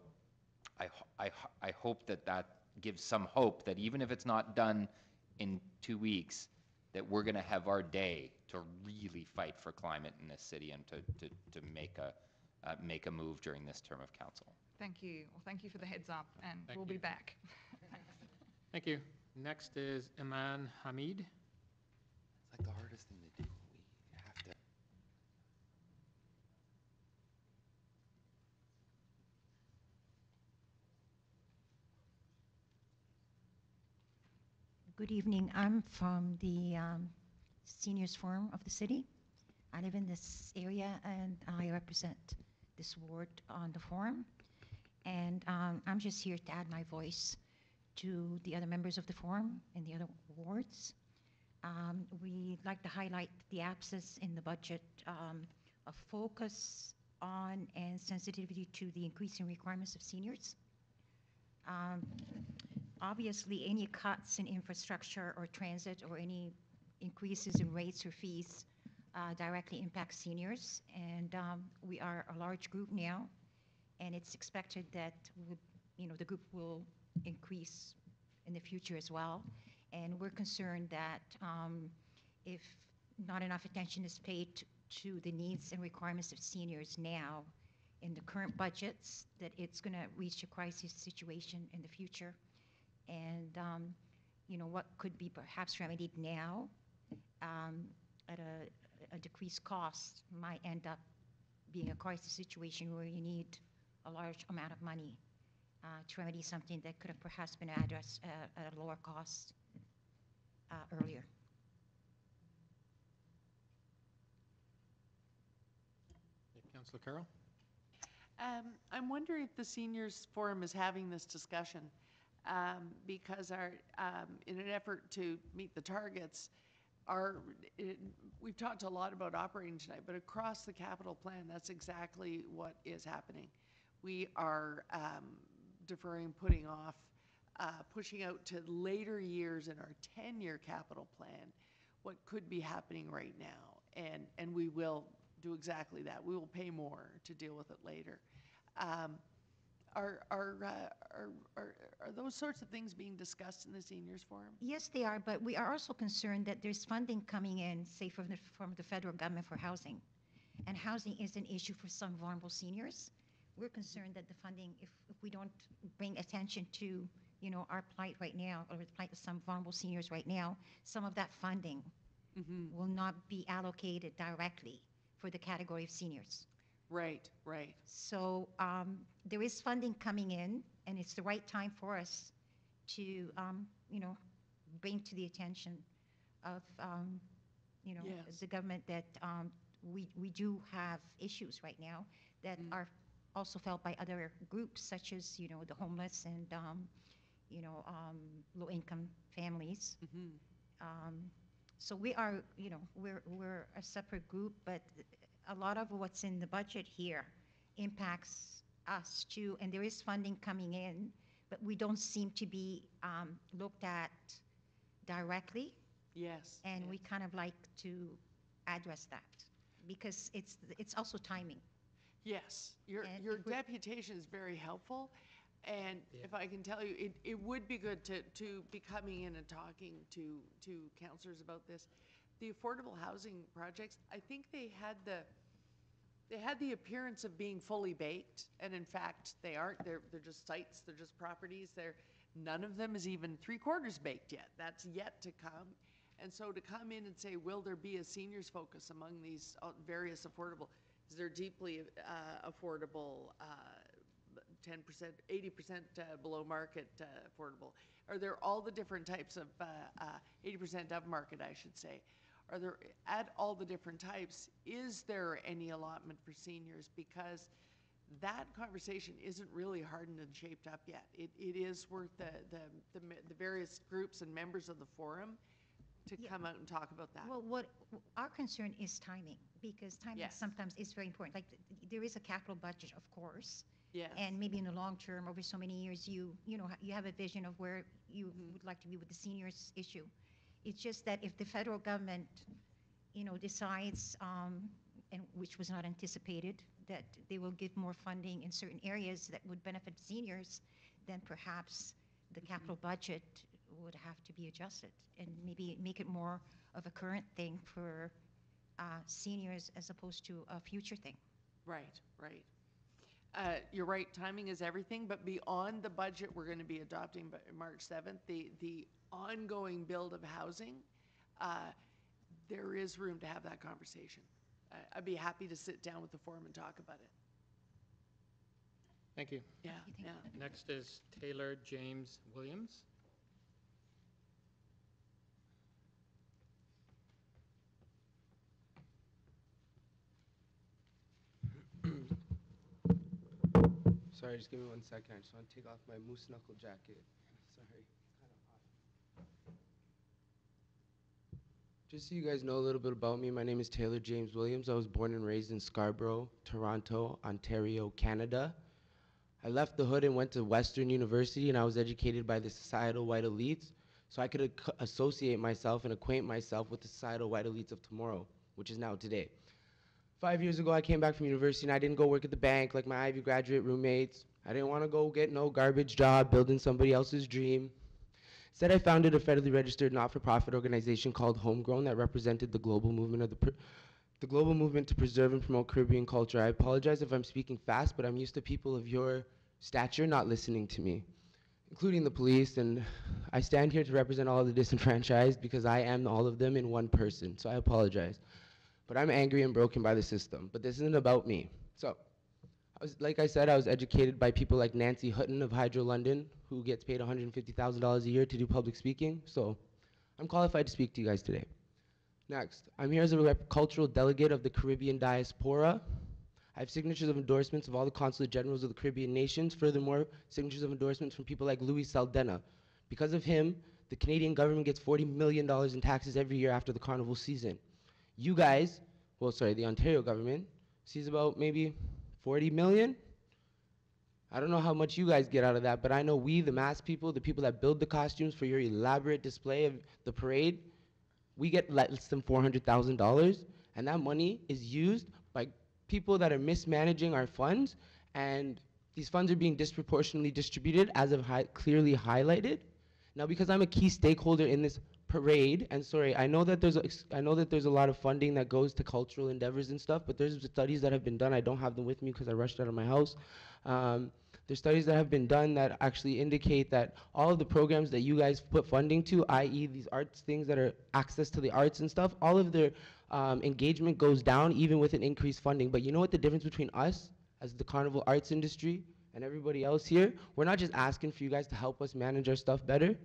I hope that gives some hope that even if it's not done in 2 weeks, that we're going to have our day to really fight for climate in this city and to make a move during this term of council. Thank you. Well, thank you for the heads up, and we'll be back. Thanks. Thank you. Next is Iman Hamid. It's like the hardest thing to do. We have to. Good evening. I'm from the Seniors Forum of the city. I live in this area and I represent this ward on the forum. And I'm just here to add my voice to the other members of the forum in the other wards. We'd like to highlight the absence in the budget of focus on and sensitivity to the increasing requirements of seniors. Obviously, any cuts in infrastructure or transit or any increases in rates or fees directly impact seniors. And we are a large group now, and it's expected that the group will increase in the future as well. And we're concerned that if not enough attention is paid to the needs and requirements of seniors now in the current budgets, that it's going to reach a crisis situation in the future. And, what could be perhaps remedied now at a decreased cost might end up being a crisis situation where you need a large amount of money to remedy something that could have perhaps been addressed at a lower cost earlier. Councillor Carroll? I'm wondering if the Seniors Forum is having this discussion because in an effort to meet the targets, we've talked a lot about operating tonight, but across the capital plan, that's exactly what is happening. We are deferring, putting off, pushing out to later years in our 10-year capital plan what could be happening right now, and we will do exactly that. We will pay more to deal with it later. Are those sorts of things being discussed in the Seniors Forum? Yes, they are, but we are also concerned that there's funding coming in, say, from the federal government for housing. And housing is an issue for some vulnerable seniors. We're concerned that the funding, if we don't bring attention to, our plight right now, or the plight of some vulnerable seniors right now, some of that funding will not be allocated directly for the category of seniors. Right, right. So there is funding coming in, and it's the right time for us to, bring to the attention of, Yes. the government that we do have issues right now that are also felt by other groups, such as, the homeless and, low-income families. So we are, we're a separate group, but a lot of what's in the budget here impacts us too, and there is funding coming in, but we don't seem to be looked at directly. Yes. And we kind of like to address that because it's also timing. Yes, your deputation is very helpful, and if I can tell you, it would be good to be coming in and talking to councillors about this. The affordable housing projects, I think they had the appearance of being fully baked, and in fact they aren't. They're just sites. They're just properties. None of them is even 3/4 baked yet. That's yet to come. And so to come in and say, will there be a seniors focus among these various affordable? Is there deeply affordable, 10%, 80% below market affordable? Are there all the different types of 80% of market, I should say? Are there, at all the different types, is there any allotment for seniors? Because that conversation isn't really hardened and shaped up yet. It is worth the various groups and members of the forum to come out and talk about that. Well, what our concern is timing, because timing sometimes is very important. Like there is a capital budget, of course. Yes. And maybe in the long term, over so many years, you have a vision of where you would like to be with the seniors issue. It's just that if the federal government, decides, and which was not anticipated, that they will give more funding in certain areas that would benefit seniors, then perhaps the capital budget would have to be adjusted and maybe make it more of a current thing for seniors as opposed to a future thing. Right, right. You're right, timing is everything, but beyond the budget we're going to be adopting by March 7th, the ongoing build of housing, there is room to have that conversation. I'd be happy to sit down with the forum and talk about it. Thank you. Yeah, yeah. Next is Taylor James Williams. Sorry, just give me 1 second. I just want to take off my moose knuckle jacket. Sorry, it's kind of hot. Just so you guys know a little bit about me, my name is Taylor James Williams. I was born and raised in Scarborough, Toronto, Ontario, Canada. I left the hood and went to Western University, and I was educated by the societal white elites, so I could associate myself and acquaint myself with the societal white elites of tomorrow, which is now today. 5 years ago, I came back from university, and I didn't go work at the bank like my Ivy graduate roommates. I didn't want to go get no garbage job building somebody else's dream. Instead, I founded a federally registered not-for-profit organization called Homegrown that represented the global movement the global movement to preserve and promote Caribbean culture. I apologize if I'm speaking fast, but I'm used to people of your stature not listening to me, including the police, and I stand here to represent all of the disenfranchised because I am all of them in one person, so I apologize. But I'm angry and broken by the system, but this isn't about me. So, like I said, I was educated by people like Nancy Hutton of Hydro London, who gets paid $150,000 a year to do public speaking, so I'm qualified to speak to you guys today. Next, I'm here as a cultural delegate of the Caribbean diaspora. I have signatures of endorsements of all the consulate generals of the Caribbean nations. Furthermore, signatures of endorsements from people like Louis Saldana. Because of him, the Canadian government gets $40 million in taxes every year after the carnival season. You guys, well, sorry, the Ontario government sees about maybe 40 million. I don't know how much you guys get out of that, but I know we, the mass people, the people that build the costumes for your elaborate display of the parade, we get less than $400,000, and that money is used by people that are mismanaging our funds, and these funds are being disproportionately distributed, as I've clearly highlighted. Now, because I'm a key stakeholder in this parade, and sorry, I know that there's a lot of funding that goes to cultural endeavors and stuff, but there's studies that have been done. I don't have them with me because I rushed out of my house. There's studies that have been done that actually indicate that all of the programs that you guys put funding to, i.e. these arts things that are access to the arts and stuff, all of their engagement goes down even with an increased funding. But you know what the difference between us as the carnival arts industry and everybody else here? We're not just asking for you guys to help us manage our stuff better.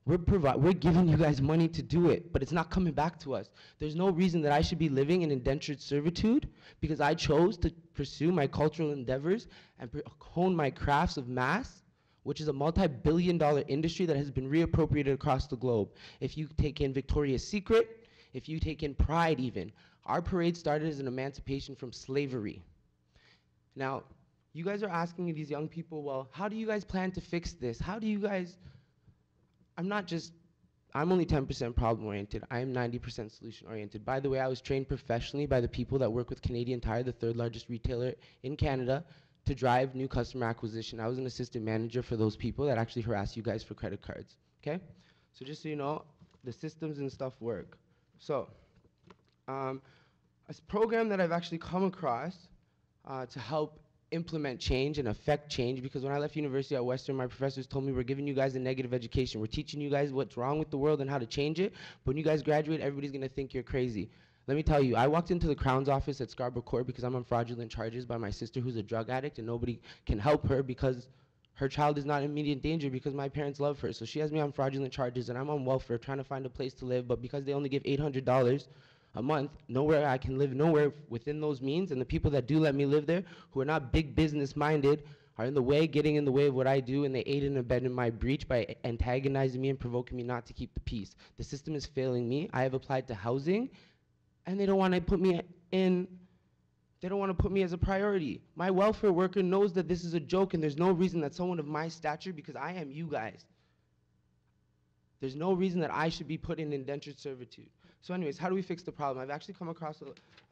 We're giving you guys money to do it, but it's not coming back to us. There's no reason that I should be living in indentured servitude because I chose to pursue my cultural endeavors and hone my crafts of mass, which is a multi-billion-dollar industry that has been reappropriated across the globe. If you take in Victoria's Secret, if you take in Pride even, our parade started as an emancipation from slavery. Now, you guys are asking these young people, well, how do you guys plan to fix this? How do you guys... I'm only 10% problem-oriented. I am 90% solution-oriented. By the way, I was trained professionally by the people that work with Canadian Tire, the third largest retailer in Canada, to drive new customer acquisition. I was an assistant manager for those people that actually harass you guys for credit cards, okay? So just so you know, the systems and stuff work. So, a program that I've actually come across to help implement change and affect change, because when I left university at Western, my professors told me, we're giving you guys a negative education. We're teaching you guys what's wrong with the world and how to change it, but when you guys graduate, everybody's gonna think you're crazy. Let me tell you, I walked into the Crown's office at Scarborough Court because I'm on fraudulent charges by my sister who's a drug addict, and nobody can help her because her child is not in immediate danger because my parents love her. So she has me on fraudulent charges, and I'm on welfare trying to find a place to live, but because they only give $800 a month, nowhere I can live, nowhere within those means, and the people that do let me live there, who are not big business minded, are in the way, getting in the way of what I do, and they aid and abet in my breach by antagonizing me and provoking me not to keep the peace. The system is failing me. I have applied to housing, and they don't want to put me in, they don't want to put me as a priority. My welfare worker knows that this is a joke, and there's no reason that someone of my stature, because I am you guys, there's no reason that I should be put in indentured servitude. So anyways, how do we fix the problem? I've actually come across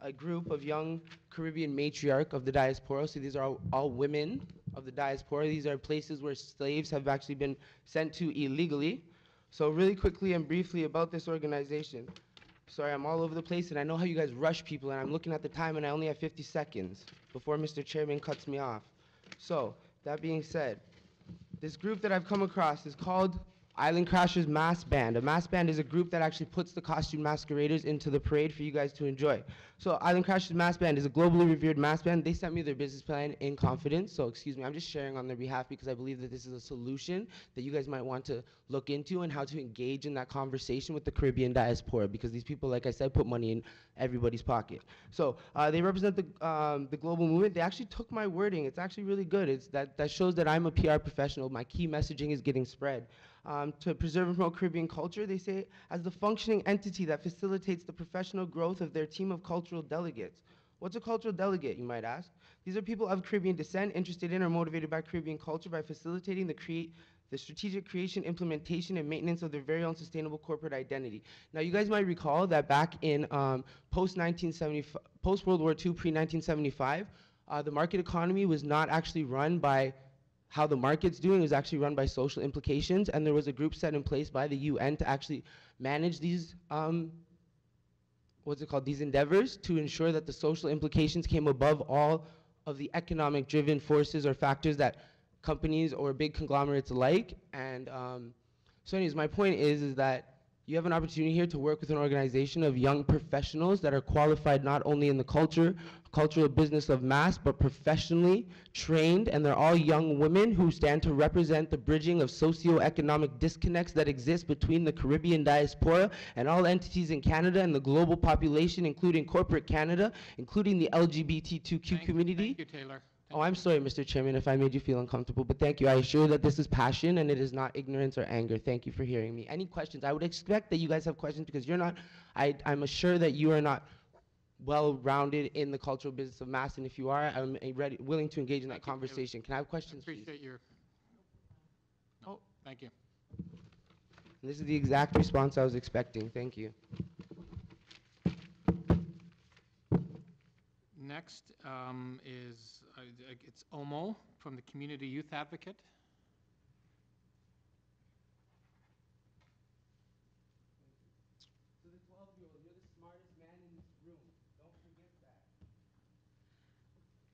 a group of young Caribbean matriarch of the diaspora. So these are all women of the diaspora. These are places where slaves have actually been sent to illegally. So really quickly and briefly about this organization. Sorry, I'm all over the place, and I know how you guys rush people, and I'm looking at the time, and I only have 50 seconds before Mr. Chairman cuts me off. So, that being said, this group that I've come across is called Island Crashers Mass Band. A mass band is a group that actually puts the costume masqueraders into the parade for you guys to enjoy. So Island Crashers Mass Band is a globally revered mass band. They sent me their business plan in confidence, so excuse me, I'm just sharing on their behalf because I believe that this is a solution that you guys might want to look into and how to engage in that conversation with the Caribbean diaspora, because these people, like I said, put money in everybody's pocket. So they represent the global movement. They actually took my wording. It's actually really good. That shows that I'm a PR professional. My key messaging is getting spread. To preserve and promote Caribbean culture, they say, as the functioning entity that facilitates the professional growth of their team of cultural delegates. What's a cultural delegate, you might ask? These are people of Caribbean descent interested in or motivated by Caribbean culture by facilitating the strategic creation, implementation, and maintenance of their very own sustainable corporate identity. Now, you guys might recall that back in post-World War II, pre-1975, the market economy was not actually run by how the market's doing is actually run by social implications, and there was a group set in place by the UN to actually manage these, these endeavors to ensure that the social implications came above all of the economic driven forces or factors that companies or big conglomerates alike. And so anyways, my point is that you have an opportunity here to work with an organization of young professionals that are qualified not only in the cultural business of mass, but professionally trained, and they're all young women who stand to represent the bridging of socioeconomic disconnects that exist between the Caribbean diaspora and all entities in Canada and the global population, including corporate Canada, including the LGBTQ community. Thank you, Taylor. Oh, I'm sorry, Mr. Chairman, if I made you feel uncomfortable, but thank you. I assure that this is passion and it is not ignorance or anger. Thank you for hearing me. Any questions? I would expect that you guys have questions because you're not, I'm assured that you are not well-rounded in the cultural business of mass, and if you are, I'm willing to engage in that conversation. Can I have questions, please? Appreciate your. Oh, thank you. And this is the exact response I was expecting. Thank you. Next is it's Omo from the Community Youth Advocate. So the 12-year-old, you're the smartest man in this room. Don't forget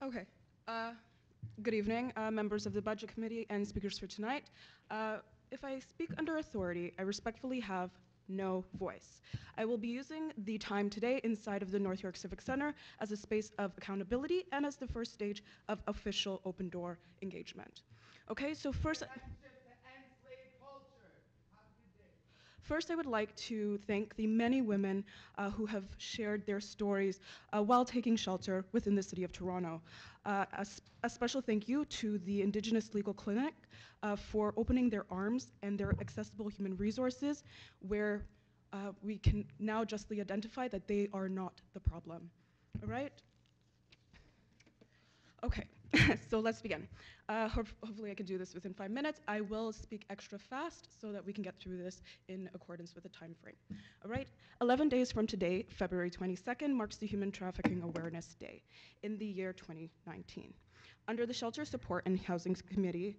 that. Okay. Good evening, members of the Budget Committee and speakers for tonight. If I speak under authority, I respectfully have no voice. I will be using the time today inside of the North York Civic Center as a space of accountability and as the first stage of official open door engagement. Okay, so first I would like to thank the many women who have shared their stories while taking shelter within the City of Toronto. A special thank you to the Indigenous Legal Clinic for opening their arms and their accessible human resources where we can now justly identify that they are not the problem. All right? Okay, so let's begin. Hopefully I can do this within 5 minutes. I will speak extra fast so that we can get through this in accordance with the time frame. All right, 11 days from today, February 22nd, marks the Human Trafficking Awareness Day in the year 2019. Under the Shelter Support and Housing Committee,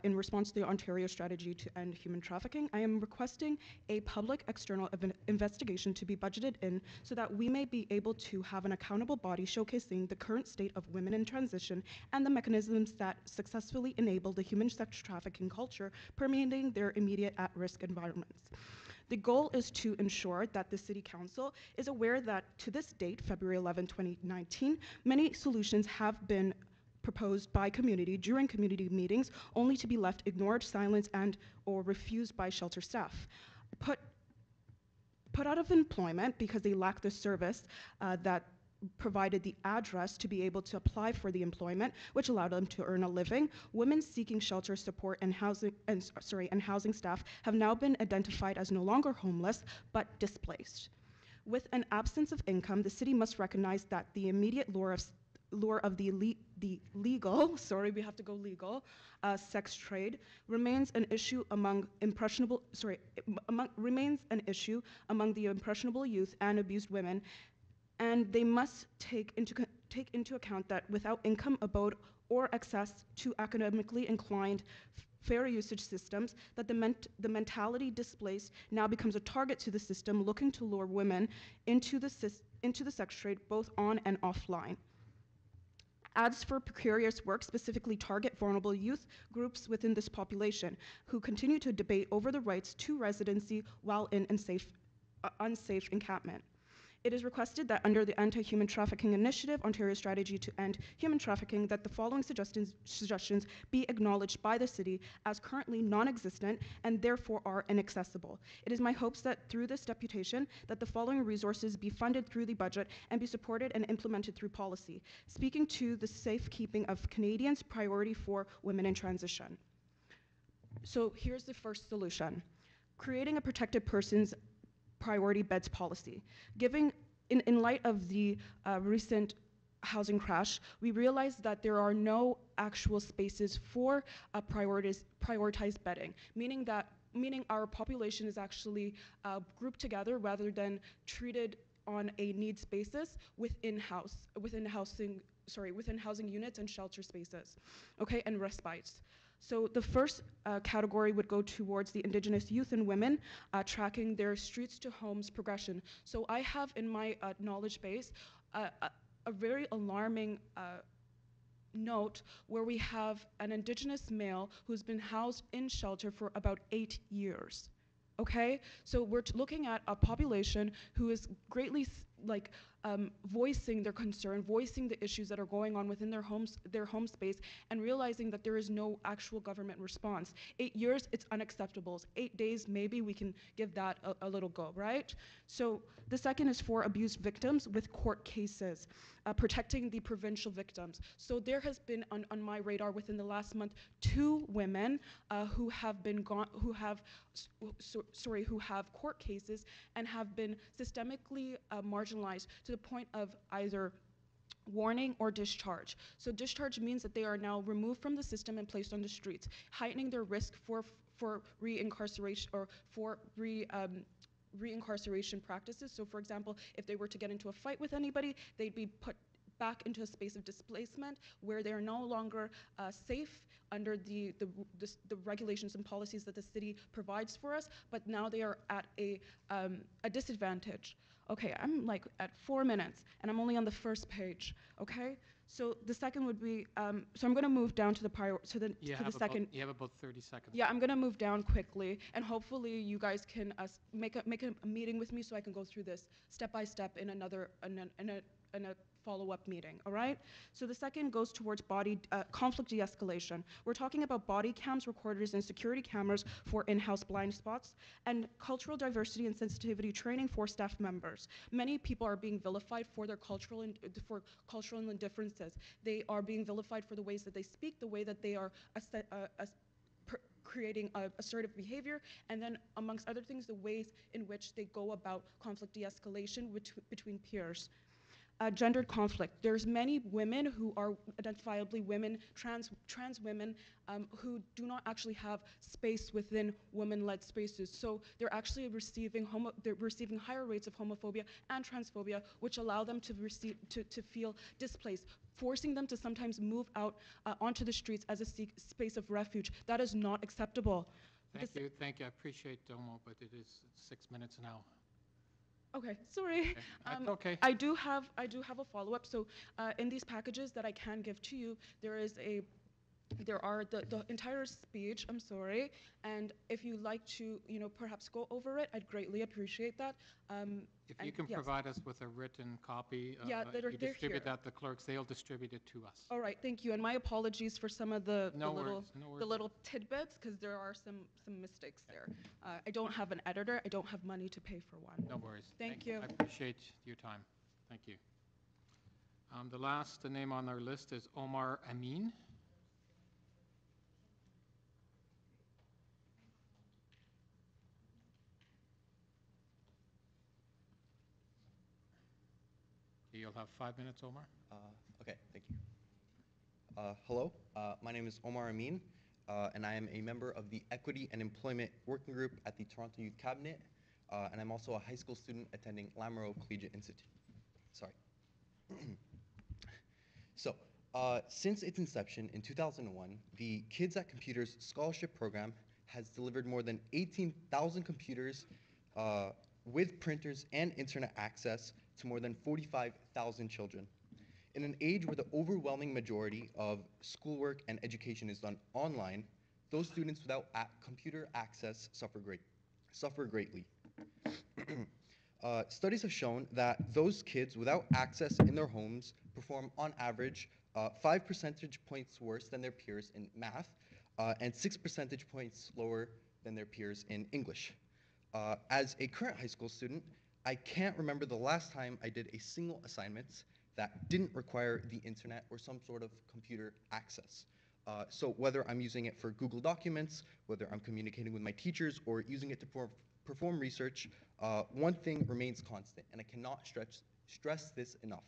in response to the Ontario Strategy to End Human Trafficking, I am requesting a public external investigation to be budgeted in so that we may be able to have an accountable body showcasing the current state of women in transition and the mechanisms that successfully enable the human sex trafficking culture permeating their immediate at-risk environments. The goal is to ensure that the City Council is aware that to this date, February 11, 2019, many solutions have been proposed by community during community meetings only to be left ignored, silenced, and or refused by shelter staff. Put out of employment because they lack the service that provided the address to be able to apply for the employment, which allowed them to earn a living. Women seeking shelter support and housing staff have now been identified as no longer homeless, but displaced. With an absence of income, the city must recognize that the immediate lure of the legal, we have to go legal, sex trade remains an issue among the impressionable youth and abused women, and they must take into account that without income, abode, or access to academically inclined fair usage systems, that the mentality displaced now becomes a target to the system looking to lure women into the sex trade both on and offline. Ads for precarious work specifically target vulnerable youth groups within this population who continue to debate over the rights to residency while in unsafe encampment. It is requested that under the Anti-Human Trafficking Initiative, Ontario Strategy to End Human Trafficking, that the following suggestions be acknowledged by the city as currently non-existent and therefore are inaccessible. It is my hopes that through this deputation that the following resources be funded through the budget and be supported and implemented through policy. Speaking to the safekeeping of Canadians, priority for women in transition. So here's the first solution. Creating a protected person's priority beds policy. In light of the recent housing crash, we realized that there are no actual spaces for prioritized bedding, meaning our population is actually grouped together rather than treated on a needs basis within housing units and shelter spaces, okay, and respites. So the first category would go towards the Indigenous youth and women, tracking their streets to homes progression. So I have in my knowledge base a very alarming note where we have an Indigenous male who's been housed in shelter for about 8 years. Okay, so we're looking at a population who is greatly voicing their concern, voicing the issues that are going on within their home space, and realizing that there is no actual government response. 8 years, it's unacceptable. 8 days, maybe we can give that a little go, right? So the second is for abuse victims with court cases, protecting the provincial victims. So there has been on my radar within the last month 2 women who have court cases and have been systemically marginalized to the point of either warning or discharge. So discharge means that they are now removed from the system and placed on the streets, heightening their risk for reincarceration or for reincarceration practices. So for example, if they were to get into a fight with anybody, they'd be put back into a space of displacement where they are no longer safe under the regulations and policies that the city provides for us, but now they are at a disadvantage. Okay, I'm like at 4 minutes and I'm only on the first page, okay? So the second would be, so I'm gonna move down to the second. You have about 30 seconds. Yeah, I'm gonna move down quickly, and hopefully you guys can make a meeting with me so I can go through this step by step in a follow-up meeting, all right? So the second goes towards conflict de-escalation. We're talking about body cams, recorders, and security cameras for in-house blind spots, and cultural diversity and sensitivity training for staff members. Many people are being vilified for their cultural indifferences. They are being vilified for the ways that they speak, the way that they are creating assertive behavior, and then amongst other things, the ways in which they go about conflict de-escalation between peers. Gendered conflict. There's many women who are identifiably women, trans women, who do not actually have space within women-led spaces. So they're actually receiving higher rates of homophobia and transphobia, which allow them to feel displaced, forcing them to sometimes move out onto the streets as a space of refuge. That is not acceptable. Thank you. I appreciate Domo, but it is 6 minutes now. Okay, sorry. That's okay. I do have a follow-up. So in these packages that I can give to you, there are the entire speech, I'm sorry, and if you'd like to, perhaps go over it, I'd greatly appreciate that. If you can provide us with a written copy, yeah, they're distribute here. that to clerks, they'll distribute it to us. All right, thank you, and my apologies for some of the worries. little tidbits, because there are some mistakes there. I don't have an editor. I don't have money to pay for one. No worries. Thank you. I appreciate your time. Thank you. The last name on our list is Omar Amin. You'll have 5 minutes, Omar. Okay, thank you. Hello, my name is Omar Amin, and I am a member of the Equity and Employment Working Group at the Toronto Youth Cabinet, and I'm also a high school student attending Lamoureux Collegiate Institute. Sorry. So, since its inception in 2001, the Kids at Computers Scholarship Program has delivered more than 18,000 computers with printers and internet access to more than 45,000 children. In an age where the overwhelming majority of schoolwork and education is done online, those students without computer access suffer greatly. Studies have shown that those kids without access in their homes perform on average 5 percentage points worse than their peers in math and 6 percentage points lower than their peers in English. As a current high school student, I can't remember the last time I did a single assignment that didn't require the internet or some sort of computer access. So whether I'm using it for Google Documents, whether I'm communicating with my teachers, or using it to perform research, one thing remains constant, and I cannot stress this enough.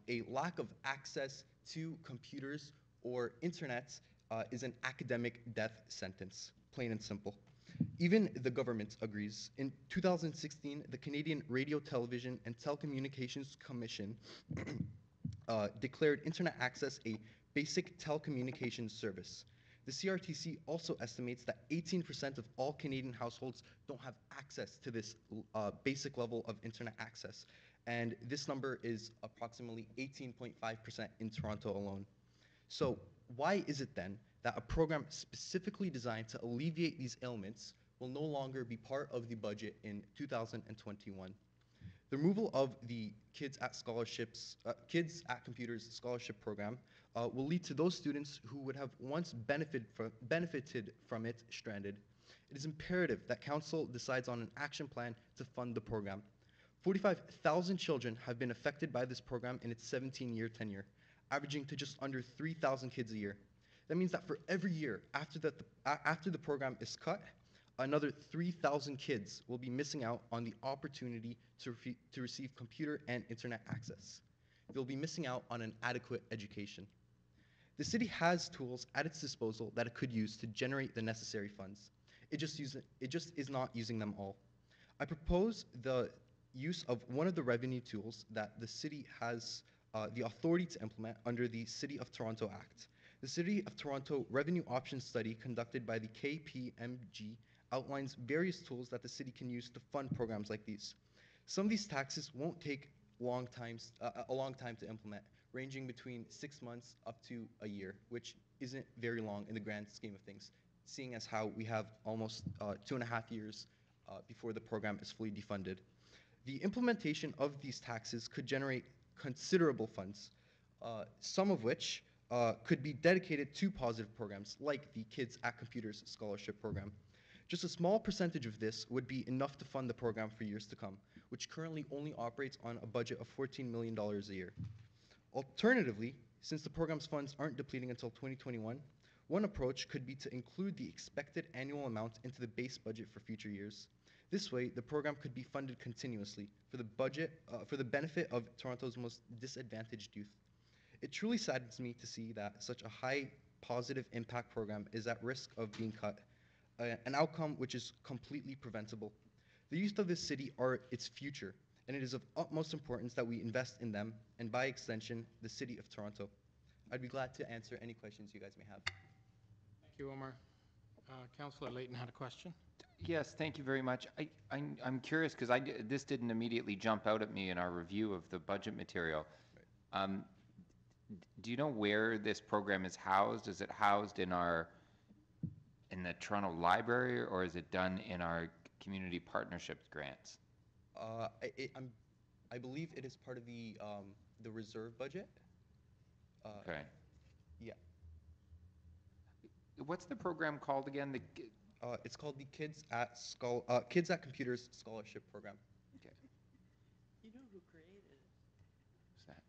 A lack of access to computers or internet is an academic death sentence, plain and simple. Even the government agrees. In 2016, the Canadian Radio, Television, and Telecommunications Commission declared internet access a basic telecommunications service. The CRTC also estimates that 18% of all Canadian households don't have access to this basic level of internet access. And this number is approximately 18.5% in Toronto alone. So why is it then that a program specifically designed to alleviate these ailments will no longer be part of the budget in 2021? The removal of the Kids at Computers scholarship program will lead to those students who would have once benefited from it stranded. It is imperative that Council decides on an action plan to fund the program. 45,000 children have been affected by this program in its 17-year tenure, averaging to just under 3,000 kids a year. That means that for every year after the program is cut, another 3,000 kids will be missing out on the opportunity to receive computer and internet access. They'll be missing out on an adequate education. The city has tools at its disposal that it could use to generate the necessary funds. It just is not using them all. I propose the use of one of the revenue tools that the city has the authority to implement under the City of Toronto Act. The City of Toronto Revenue Options Study conducted by the KPMG outlines various tools that the city can use to fund programs like these. Some of these taxes won't take a long time to implement, ranging between 6 months up to a year, which isn't very long in the grand scheme of things, seeing as how we have almost 2.5 years before the program is fully defunded. The implementation of these taxes could generate considerable funds, some of which could be dedicated to positive programs like the Kids at Computers scholarship program. Just a small percentage of this would be enough to fund the program for years to come, which currently only operates on a budget of $14 million a year. Alternatively, since the program's funds aren't depleting until 2021, one approach could be to include the expected annual amount into the base budget for future years. This way, the program could be funded continuously for the benefit of Toronto's most disadvantaged youth. It truly saddens me to see that such a high positive impact program is at risk of being cut, an outcome which is completely preventable. The youth of this city are its future, and it is of utmost importance that we invest in them, and by extension, the City of Toronto. I'd be glad to answer any questions you guys may have. Thank you, Omar. Councillor Layton had a question. Yes, thank you very much. I'm curious because this didn't immediately jump out at me in our review of the budget material. Do you know where this program is housed? Is it housed in the Toronto Library, or is it done in our community partnerships grants? I believe it is part of the reserve budget. Okay. Yeah. What's the program called again? It's called the Kids at Computers Scholarship Program. Okay. You know who created it? Who's that?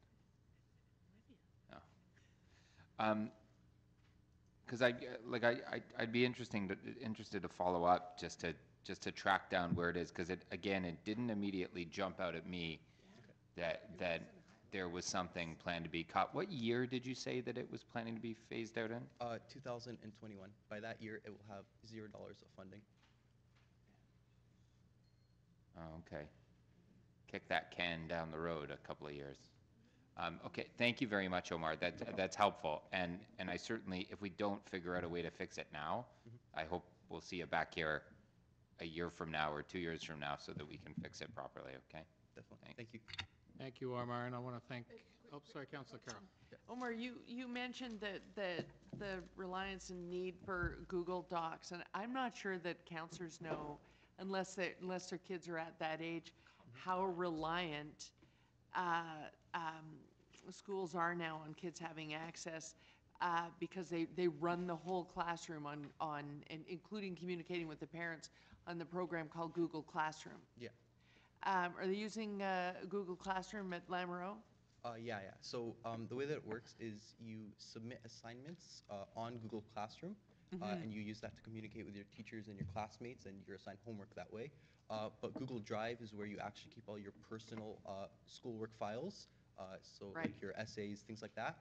Oh. Because I'd be interested to follow up just to track down where it is, because it didn't immediately jump out at me that there was something planned to be cut. What year did you say that it was planning to be phased out in? 2021. By that year, it will have $0 of funding. Oh, okay. Kick that can down the road a couple of years. Okay, thank you very much, Omar. That's helpful. And I certainly, if we don't figure out a way to fix it now, I hope we'll see it back here a year from now or 2 years from now so that we can fix it properly, okay? Definitely. Thanks. Thank you. Thank you, Omar, and I want to thank, sorry, Councillor Carroll. Omar, you mentioned the reliance and need for Google Docs, and I'm not sure that counselors know, unless their kids are at that age, how reliant schools are now on kids having access, because they run the whole classroom on and including communicating with the parents on the program called Google Classroom. Yeah. Are they using Google Classroom at Lamoureux? Yeah. So the way that it works is you submit assignments on Google Classroom, and you use that to communicate with your teachers and your classmates, and you're assigned homework that way. But Google Drive is where you actually keep all your personal schoolwork files, like your essays, things like that.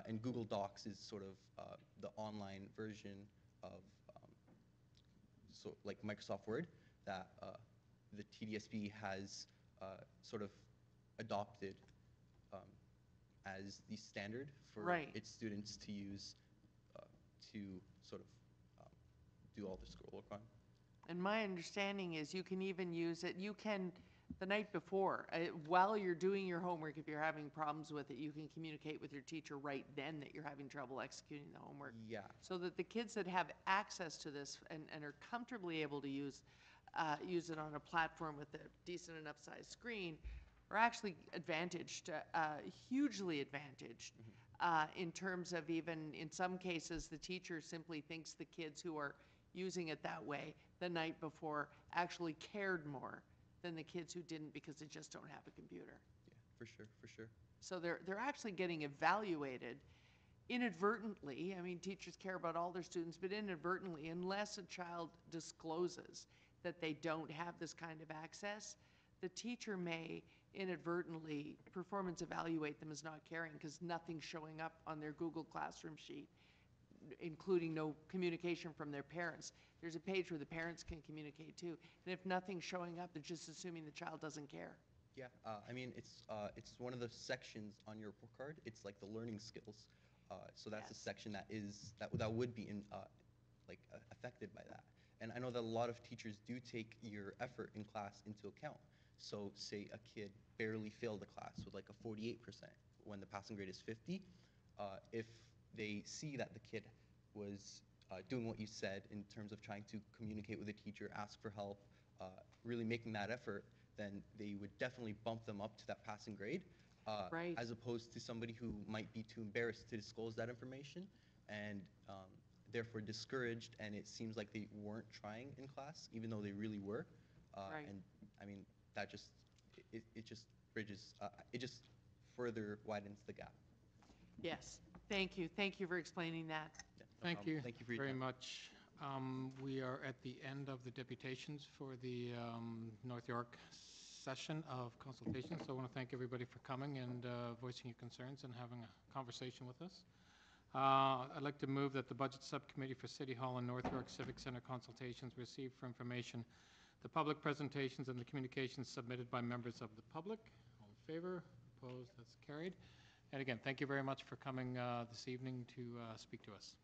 And Google Docs is sort of the online version of like Microsoft Word that the TDSB has sort of adopted as the standard for its students to use to sort of do all the schoolwork on. And my understanding is you can even use it, you can, the night before, while you're doing your homework, if you're having problems with it, you can communicate with your teacher right then that you're having trouble executing the homework. Yeah. So that the kids that have access to this and are comfortably able to use it on a platform with a decent enough sized screen are actually advantaged, hugely advantaged. In terms of even, in some cases, the teacher simply thinks the kids who are using it that way the night before actually cared more than the kids who didn't because they just don't have a computer. Yeah, for sure, for sure. So they're actually getting evaluated inadvertently. I mean, teachers care about all their students, but inadvertently, unless a child discloses that they don't have this kind of access, the teacher may inadvertently performance evaluate them as not caring because nothing's showing up on their Google Classroom sheet, including no communication from their parents. There's a page where the parents can communicate too. And if nothing's showing up, they're just assuming the child doesn't care. Yeah, I mean, it's one of the sections on your report card. It's like the learning skills. So that's a section that would be affected by that. And I know that a lot of teachers do take your effort in class into account. So say a kid barely failed a class with like a 48% when the passing grade is 50. If they see that the kid was doing what you said in terms of trying to communicate with the teacher, ask for help, really making that effort, then they would definitely bump them up to that passing grade, right. As opposed to somebody who might be too embarrassed to disclose that information and therefore discouraged, and it seems like they weren't trying in class, even though they really were. Right. And I mean, that just, it just bridges, it just further widens the gap. Yes. Thank you. Thank you for explaining that. Yeah, no Thank problem. you. Thank you for your very time. much. We are at the end of the deputations for the North York session of consultation. So I want to thank everybody for coming and voicing your concerns and having a conversation with us. I'd like to move that the Budget Subcommittee for City Hall and North York Civic Center consultations receive for information the public presentations and the communications submitted by members of the public. All in favor? Opposed? That's carried. And again, thank you very much for coming this evening to speak to us.